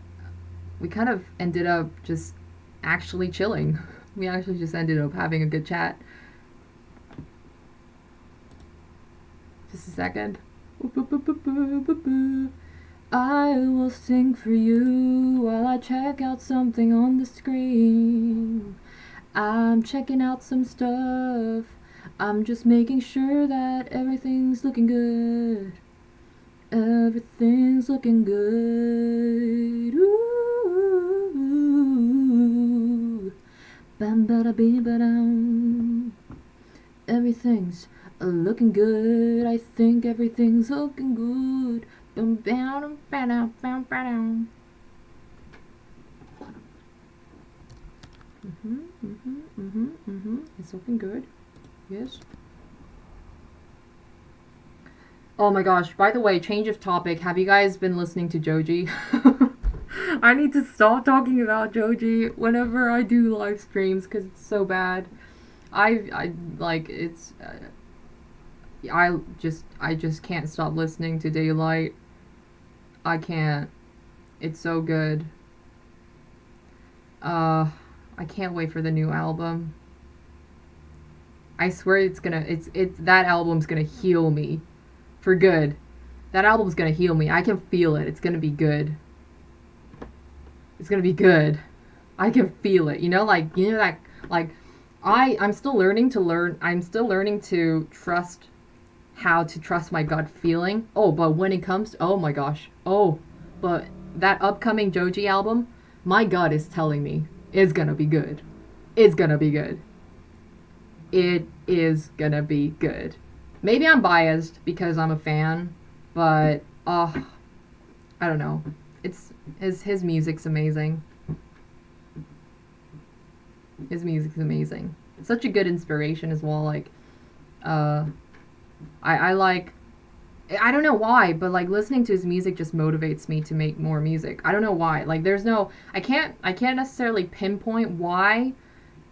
we kind of ended up just actually chilling. We actually just ended up having a good chat. Just a second. I will sing for you while I check out something on the screen. I'm checking out some stuff. I'm just making sure that everything's looking good. Everything's looking good. Ooh. Bam bada bee badam. Everything's looking good. I think everything's looking good. Bam bam bam bam bam. It's looking good. Yes. Oh my gosh, by the way, change of topic. Have you guys been listening to Joji? I need to stop talking about Joji whenever I do live streams because it's so bad. I like it's I just can't stop listening to Daylight. I can't. It's so good. I can't wait for the new album. I swear it's that album's gonna heal me for good. That album's gonna heal me. I can feel it. It's gonna be good. It's gonna be good. I can feel it. You know, like that like I'm still learning to learn. I'm still learning to trust how to trust my gut feeling. Oh, but when it comes to, oh my gosh. Oh, but that upcoming Joji album, my gut is telling me it's gonna be good. It's gonna be good. It is gonna be good. Maybe I'm biased because I'm a fan, but I don't know. It's his music's amazing. His music's amazing. Such a good inspiration as well. Like, I like. I don't know why, but like listening to his music just motivates me to make more music. I don't know why. Like, there's no. I can't necessarily pinpoint why.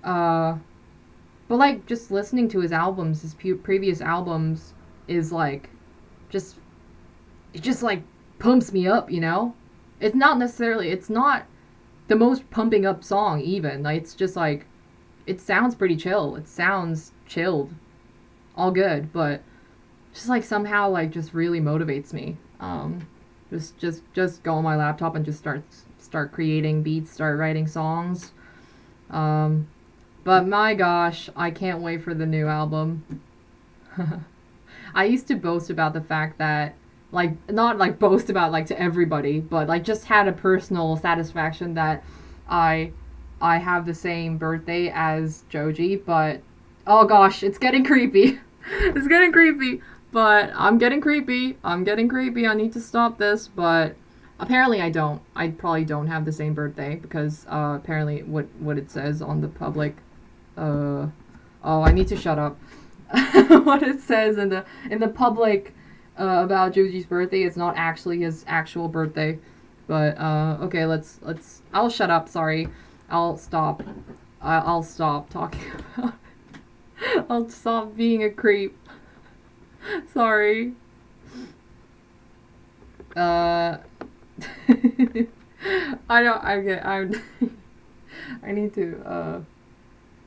But like just listening to his albums, his previous albums, is like, just it just like pumps me up. You know, it's not necessarily. It's not the most pumping up song even. Like, it's just like, it sounds pretty chill. It sounds chilled, all good, but just like somehow like just really motivates me. Just go on my laptop and just start creating beats, start writing songs. But my gosh, I can't wait for the new album. I used to boast about the fact that, like, not like boast about like to everybody, but like just had a personal satisfaction that I have the same birthday as Joji, but oh gosh, it's getting creepy. It's getting creepy. But I'm getting creepy. I'm getting creepy. I need to stop this, but apparently I don't. I probably don't have the same birthday because apparently what it says on the public oh, I need to shut up. What it says in the public about Joji's birthday is not actually his actual birthday. But okay, let's I'll shut up, sorry. I'll stop. I'll stop talking about it. I'll stop being a creep. Sorry. Uh, I don't. I get. I'm. I need to.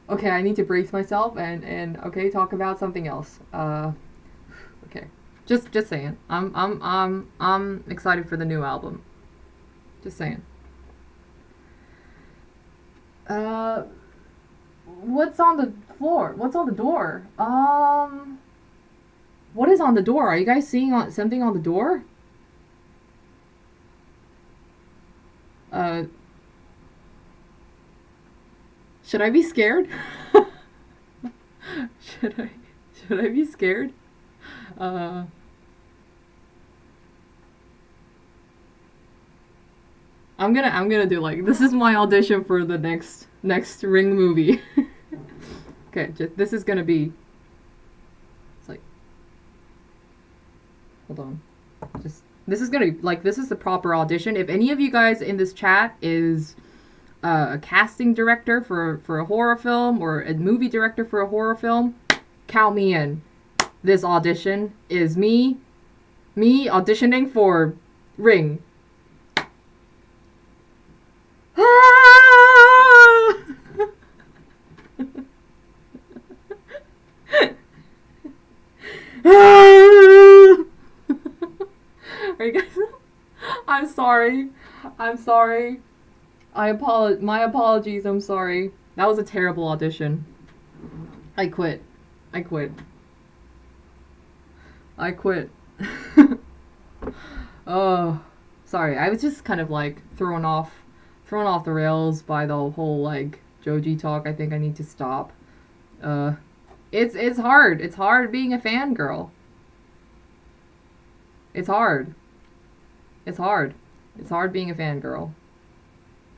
Okay, I need to brace myself and okay, talk about something else. Okay, just saying. I'm excited for the new album. Just saying. Uh, what's on the floor? What's on the door? What is on the door? Are you guys seeing something on the door? Uh, should I be scared? should I should I be scared? Uh, I'm gonna do like this is my audition for the next Ring movie. Okay, this is gonna be. It's like, hold on, just this is gonna be like this is the proper audition. If any of you guys in this chat is a casting director for a horror film or a movie director for a horror film, count me in. This audition is me auditioning for Ring. Are you guys? I'm sorry. I'm sorry. My apologies. I'm sorry. That was a terrible audition. I quit. I quit. I quit. Oh, sorry. I was just kind of like thrown off the rails by the whole like Joji talk. I think I need to stop. Uh, it's hard. It's hard being a fangirl. It's hard. It's hard. It's hard being a fangirl.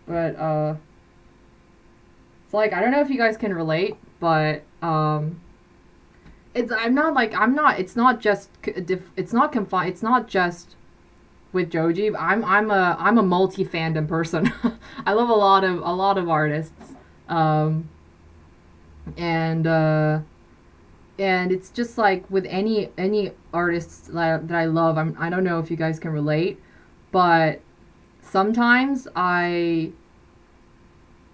But it's like I don't know if you guys can relate, but it's I'm not it's not just it's not confined it's not just with Joji. I'm a multi fandom person. I love a lot of artists. Um and and it's just like with any artists that I love, I don't know if you guys can relate, but sometimes I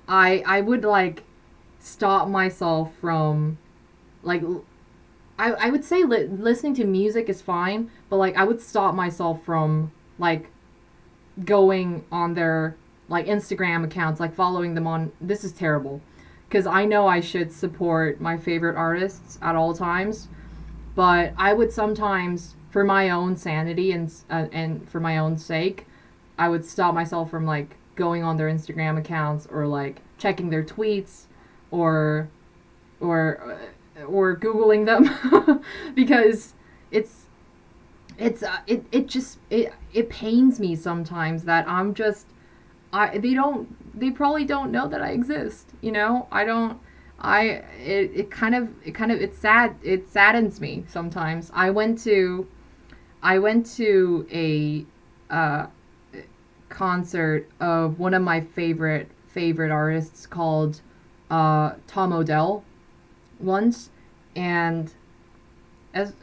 would like stop myself from like I would say listening to music is fine, but like I would stop myself from like going on their like Instagram accounts, like following them on. This is terrible because I know I should support my favorite artists at all times, but I would sometimes, for my own sanity and for my own sake, I would stop myself from like going on their Instagram accounts or like checking their tweets or or or googling them because it's it just it pains me sometimes that I'm just they probably don't know that I exist, you know. I don't I it kind of it saddens me sometimes. I went to a uh concert of one of my favorite artists called Tom Odell once, and as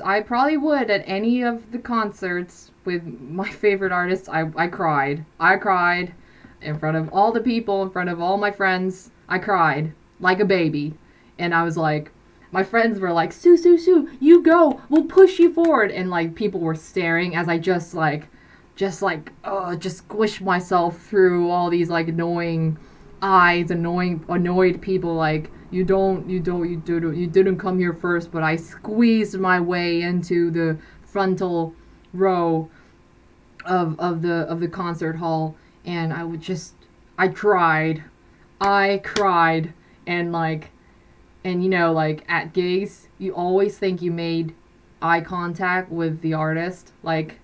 I probably would at any of the concerts with my favorite artists, I cried. I cried in front of all the people, in front of all my friends. I cried like a baby, and I was like, my friends were like, Sue, Sue, Sue, you go, we'll push you forward, and like people were staring as I just squish myself through all these like annoying eyes, annoyed people like you didn't come here first, but I squeezed my way into the frontal row of the concert hall, and I cried, and like, and you know, like at gigs you always think you made eye contact with the artist, like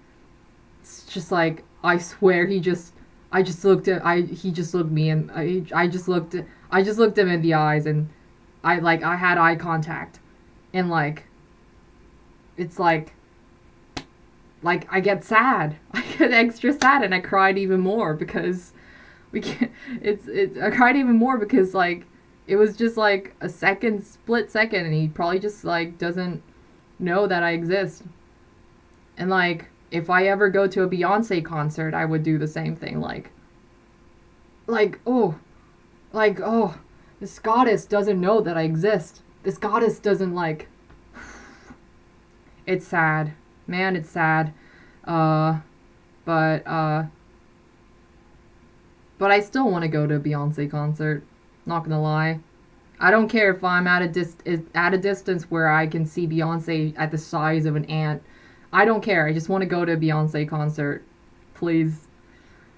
it's just like I swear he just looked me and I just looked him in the eyes, and I had eye contact, and like it's like I get sad. I get extra sad, and I cried even more because we can't it's I cried even more because like it was just like a split second, and he probably just like doesn't know that I exist. And like if I ever go to a Beyonce concert, I would do the same thing. Like, oh, oh, this goddess doesn't know that I exist. This goddess doesn't like. It's sad, man. It's sad. But I still want to go to a Beyonce concert. Not gonna lie. I don't care if I'm at a distance where I can see Beyonce at the size of an ant. I don't care. I just want to go to a Beyonce concert. Please.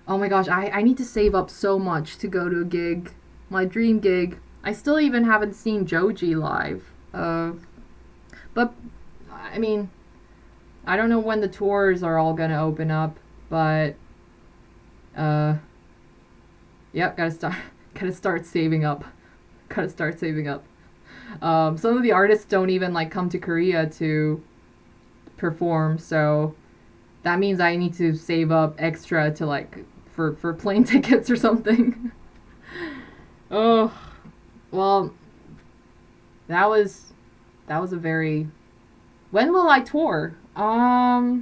Oh my gosh, I need to save up so much to go to a gig. My dream gig. I still even haven't seen Joji live. But, I mean, I don't know when the tours are all gonna open up, but, yep, gotta start saving up. Gotta start saving up. Some of the artists don't even, like, come to Korea to perform, so that means I need to save up extra to, like, for plane tickets or something. Oh, well, that was a very... When will I tour? I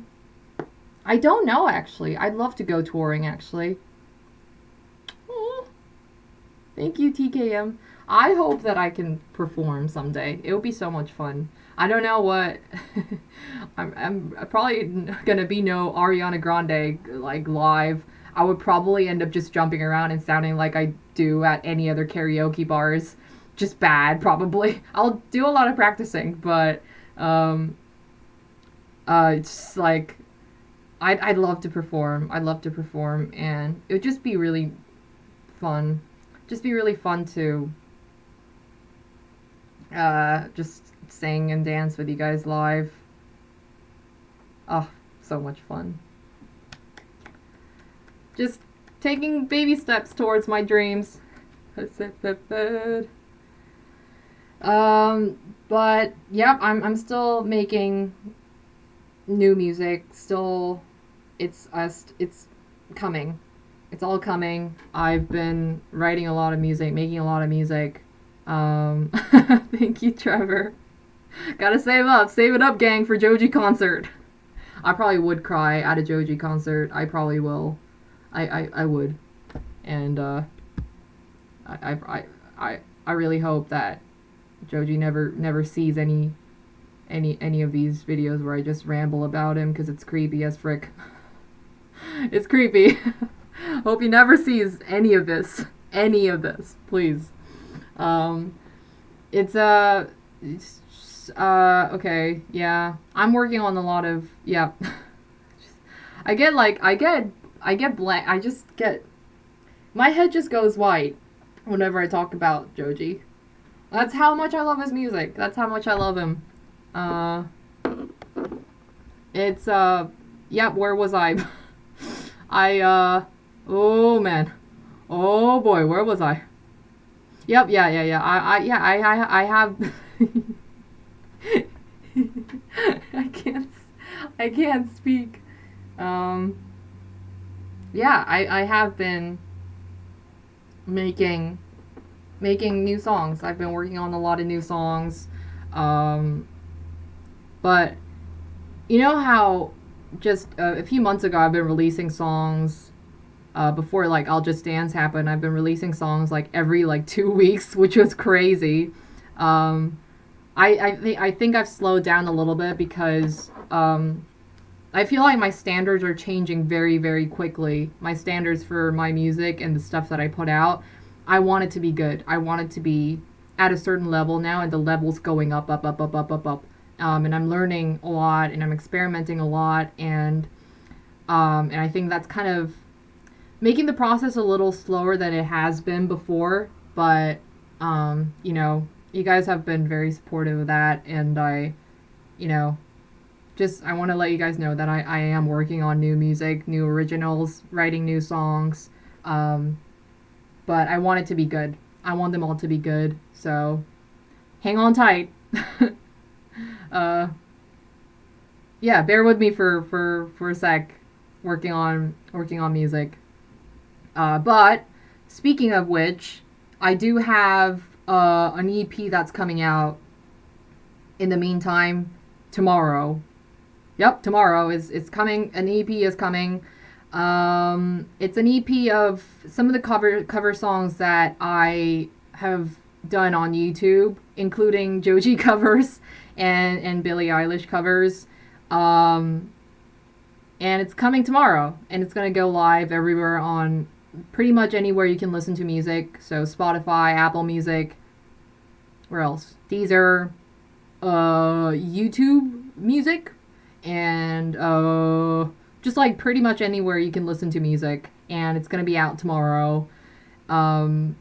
don't know, actually. I'd love to go touring, actually. Oh, thank you, TKM. I hope that I can perform someday. It would be so much fun. I don't know what... I'm probably gonna be no Ariana Grande, like, live. I would probably end up just jumping around and sounding like I do at any other karaoke bars. Just bad, probably. I'll do a lot of practicing, but, it's like... I'd love to perform. I'd love to perform, and it would just be really fun. Just be really fun to... just sing and dance with you guys live. Oh, so much fun. Just taking baby steps towards my dreams. But yep, I'm still making new music. Still, it's coming. It's all coming. I've been writing a lot of music, making a lot of music. Thank you, Trevor. Gotta save it up, gang, for Joji concert. I probably would cry at a Joji concert. I probably will. I would, and I really hope that Joji never sees any of these videos where I just ramble about him, because it's creepy as frick. It's creepy. Hope he never sees any of this, please. Okay, yeah. I'm working on a lot of, yeah. I get blank. My head just goes white whenever I talk about Joji. That's how much I love his music. That's how much I love him. Yep, where was I? Oh man. Oh boy, where was I? Yep, yeah. I have... I can't speak. Yeah, I have been making new songs. I've been working on a lot of new songs. But you know how just a few months ago I've been releasing songs before, like, I'll Just Dance happened. I've been releasing songs like every, like, 2 weeks, which was crazy. I think I've slowed down a little bit because I feel like my standards are changing very, very quickly. My standards for my music and the stuff that I put out, I want it to be good. I want it to be at a certain level now, and the level's going up. And I'm learning a lot, and I'm experimenting a lot, and I think that's kind of making the process a little slower than it has been before. But you know, you guys have been very supportive of that, and I want to let you guys know that I am working on new music, new originals, writing new songs, but I want it to be good. I want them all to be good, so hang on tight. Yeah, bear with me for a sec, working on music. But speaking of which, I do have an EP that's coming out in the meantime tomorrow. Yep, tomorrow is coming. An EP is coming. It's an EP of some of the cover songs that I have done on YouTube, including Joji covers and Billie Eilish covers. Um, and it's coming tomorrow, and it's gonna go live everywhere on pretty much anywhere you can listen to music. So Spotify, Apple Music, where else? Deezer, YouTube Music, and just like pretty much anywhere you can listen to music. And it's gonna be out tomorrow. Um,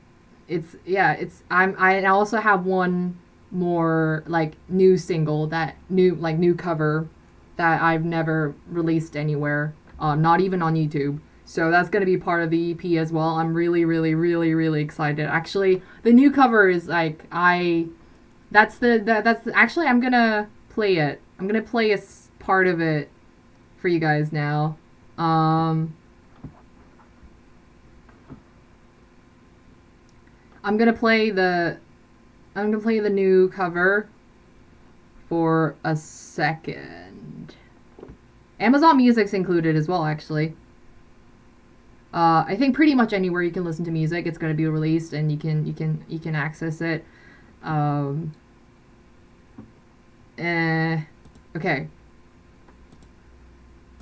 it's yeah, it's I also have one more like new single that new cover that I've never released anywhere, not even on YouTube. So that's gonna be part of the EP as well. I'm really, really, really, really excited. Actually, the new cover is like that's actually I'm gonna play it. I'm gonna play part of it for you guys now. Um, I'm gonna play the new cover for a second. Amazon Music's included as well, actually. I think pretty much anywhere you can listen to music, it's going to be released, and you can access it. Um, okay.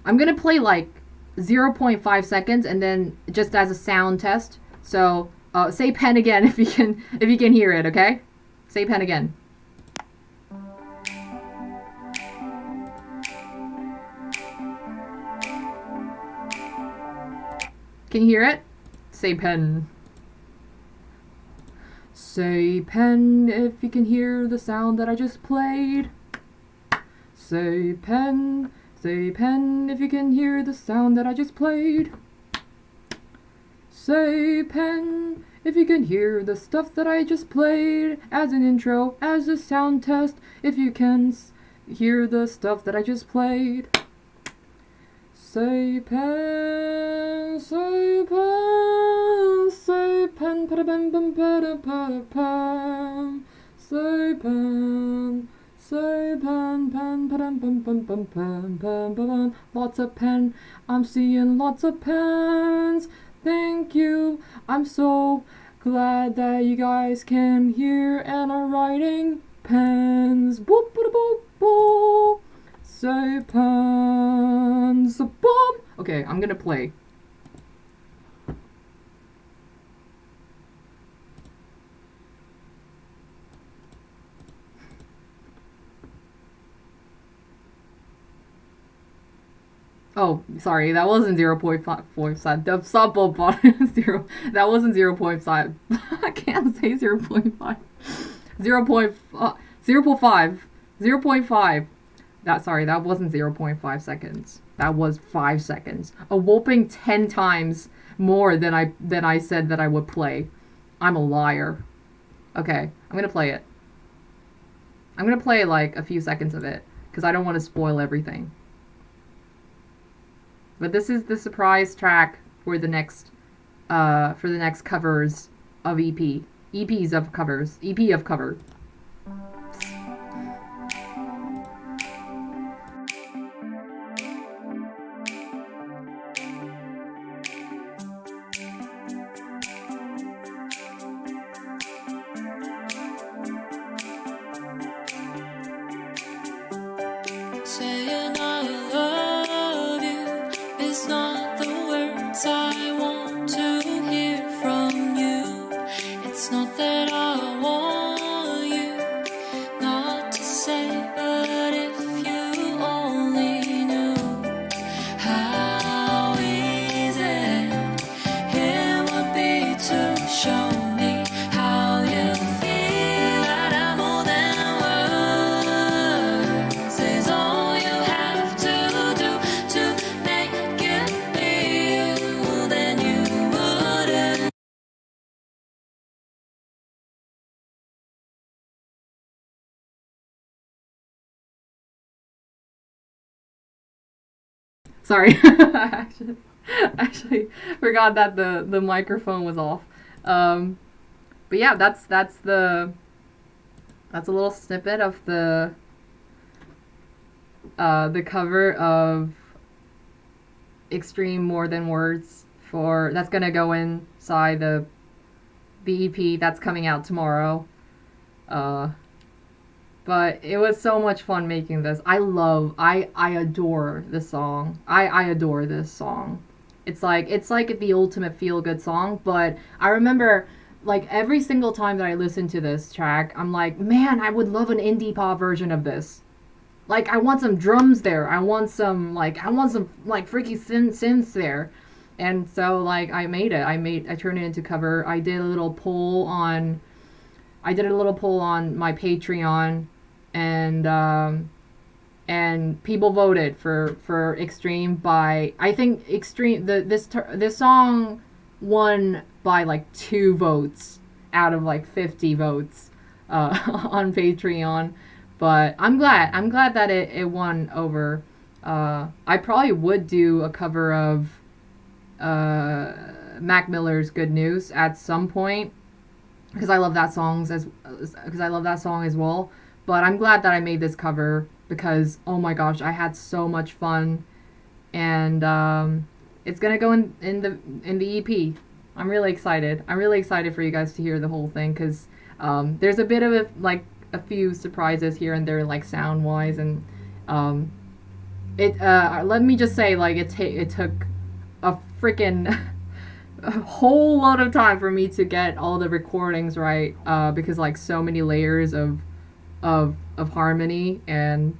I'm gonna play like 0.5 seconds, and then just as a sound test. So say pen again if you can hear it. Okay, say pen again. Can you hear it? Say pen. Say pen if you can hear the sound that I just played. Say pen if you can hear the sound that I just played. Say pen if you can hear the stuff that I just played as an intro, as a sound test. If you can hear the stuff that I just played. Say pen, say pen, say pen, pa bam bam pa pa pa. Say pen, say pen, pen, pa bam bam bam bam pen, pen, pen. Lots of pen, I'm seeing lots of pens. Thank you. I'm so glad that you guys can hear and are writing pens. Boop boop boop boop. Say pens. Boom. Okay, I'm gonna play. Oh, sorry, that wasn't 0.5. The sample bottom 0. That wasn't 0.5. I can't say 0.5. 0.5. 0.5. That wasn't 0.5 seconds. That was 5 seconds. A whopping 10 times more than I said that I would play. I'm a liar. Okay, I'm gonna play it. I'm gonna play like a few seconds of it because I don't want to spoil everything. But this is the surprise track for the next covers of EP. EPs of covers. EP of cover. Saying I love you is not the words I want to hear from you. It's not that I want you not to say, but if you only knew how easy it would be to show me how you feel. That I'm more than words is all you have to do to make it real. Then you wouldn't. Sorry. actually forgot that the microphone was off. But yeah, that's a little snippet of the the cover of Extreme More Than Words for that's gonna go inside the EP that's coming out tomorrow. Uh, but it was so much fun making this. I adore this song. I adore this song. It's like the ultimate feel good song, but I remember like every single time that I listen to this track, I'm like, man, I would love an indie pop version of this. Like I want some drums there. I want some like freaky synths there. And so like I turned it into cover. I did a little poll on my Patreon, and people voted for Extreme by I think Extreme this song won by like 2 votes out of like 50 votes on Patreon. But I'm glad that it won over. I probably would do a cover of Mac Miller's Good News at some point because I love that song as well. But I'm glad that I made this cover because oh my gosh, I had so much fun, and it's gonna go in the EP. I'm really excited. I'm really excited for you guys to hear the whole thing because there's a bit of a few surprises here and there, like sound wise, and let me just say, like it took a freaking a whole lot of time for me to get all the recordings right, because like so many layers of harmony, and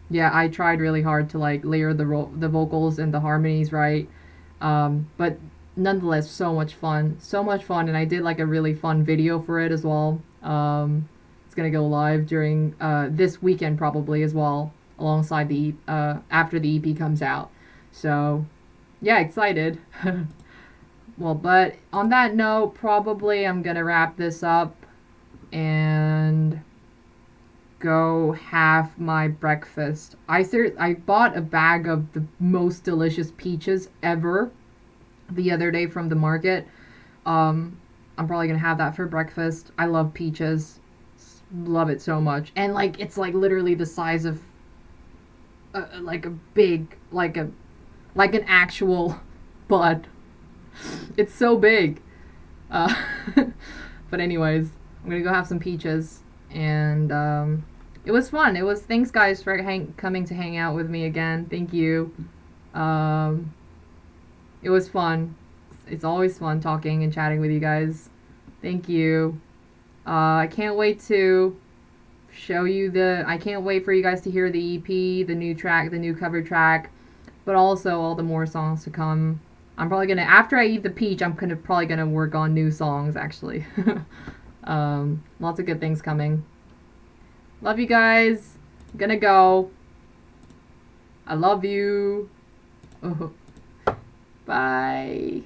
yeah, I tried really hard to like layer the vocals and the harmonies right, but nonetheless, so much fun, and I did like a really fun video for it as well. It's gonna go live during this weekend probably as well, alongside the after the EP comes out. So yeah, excited. Well, but on that note, probably I'm gonna wrap this up and go have my breakfast. I bought a bag of the most delicious peaches ever the other day from the market. I'm probably gonna have that for breakfast. I love peaches, love it so much, and like it's like literally the size of like a big like an actual bud. It's so big. Uh, but anyways, I'm gonna go have some peaches, and it was fun. It was thanks guys for coming to hang out with me again. Thank you. It was fun. It's always fun talking and chatting with you guys. Thank you. I can't wait to show you I can't wait for you guys to hear the EP, the new track, the new cover track, but also all the more songs to come. I'm probably gonna, after I eat the peach, probably gonna work on new songs actually. Lots of good things coming. Love you guys. I'm gonna go. I love you. Bye.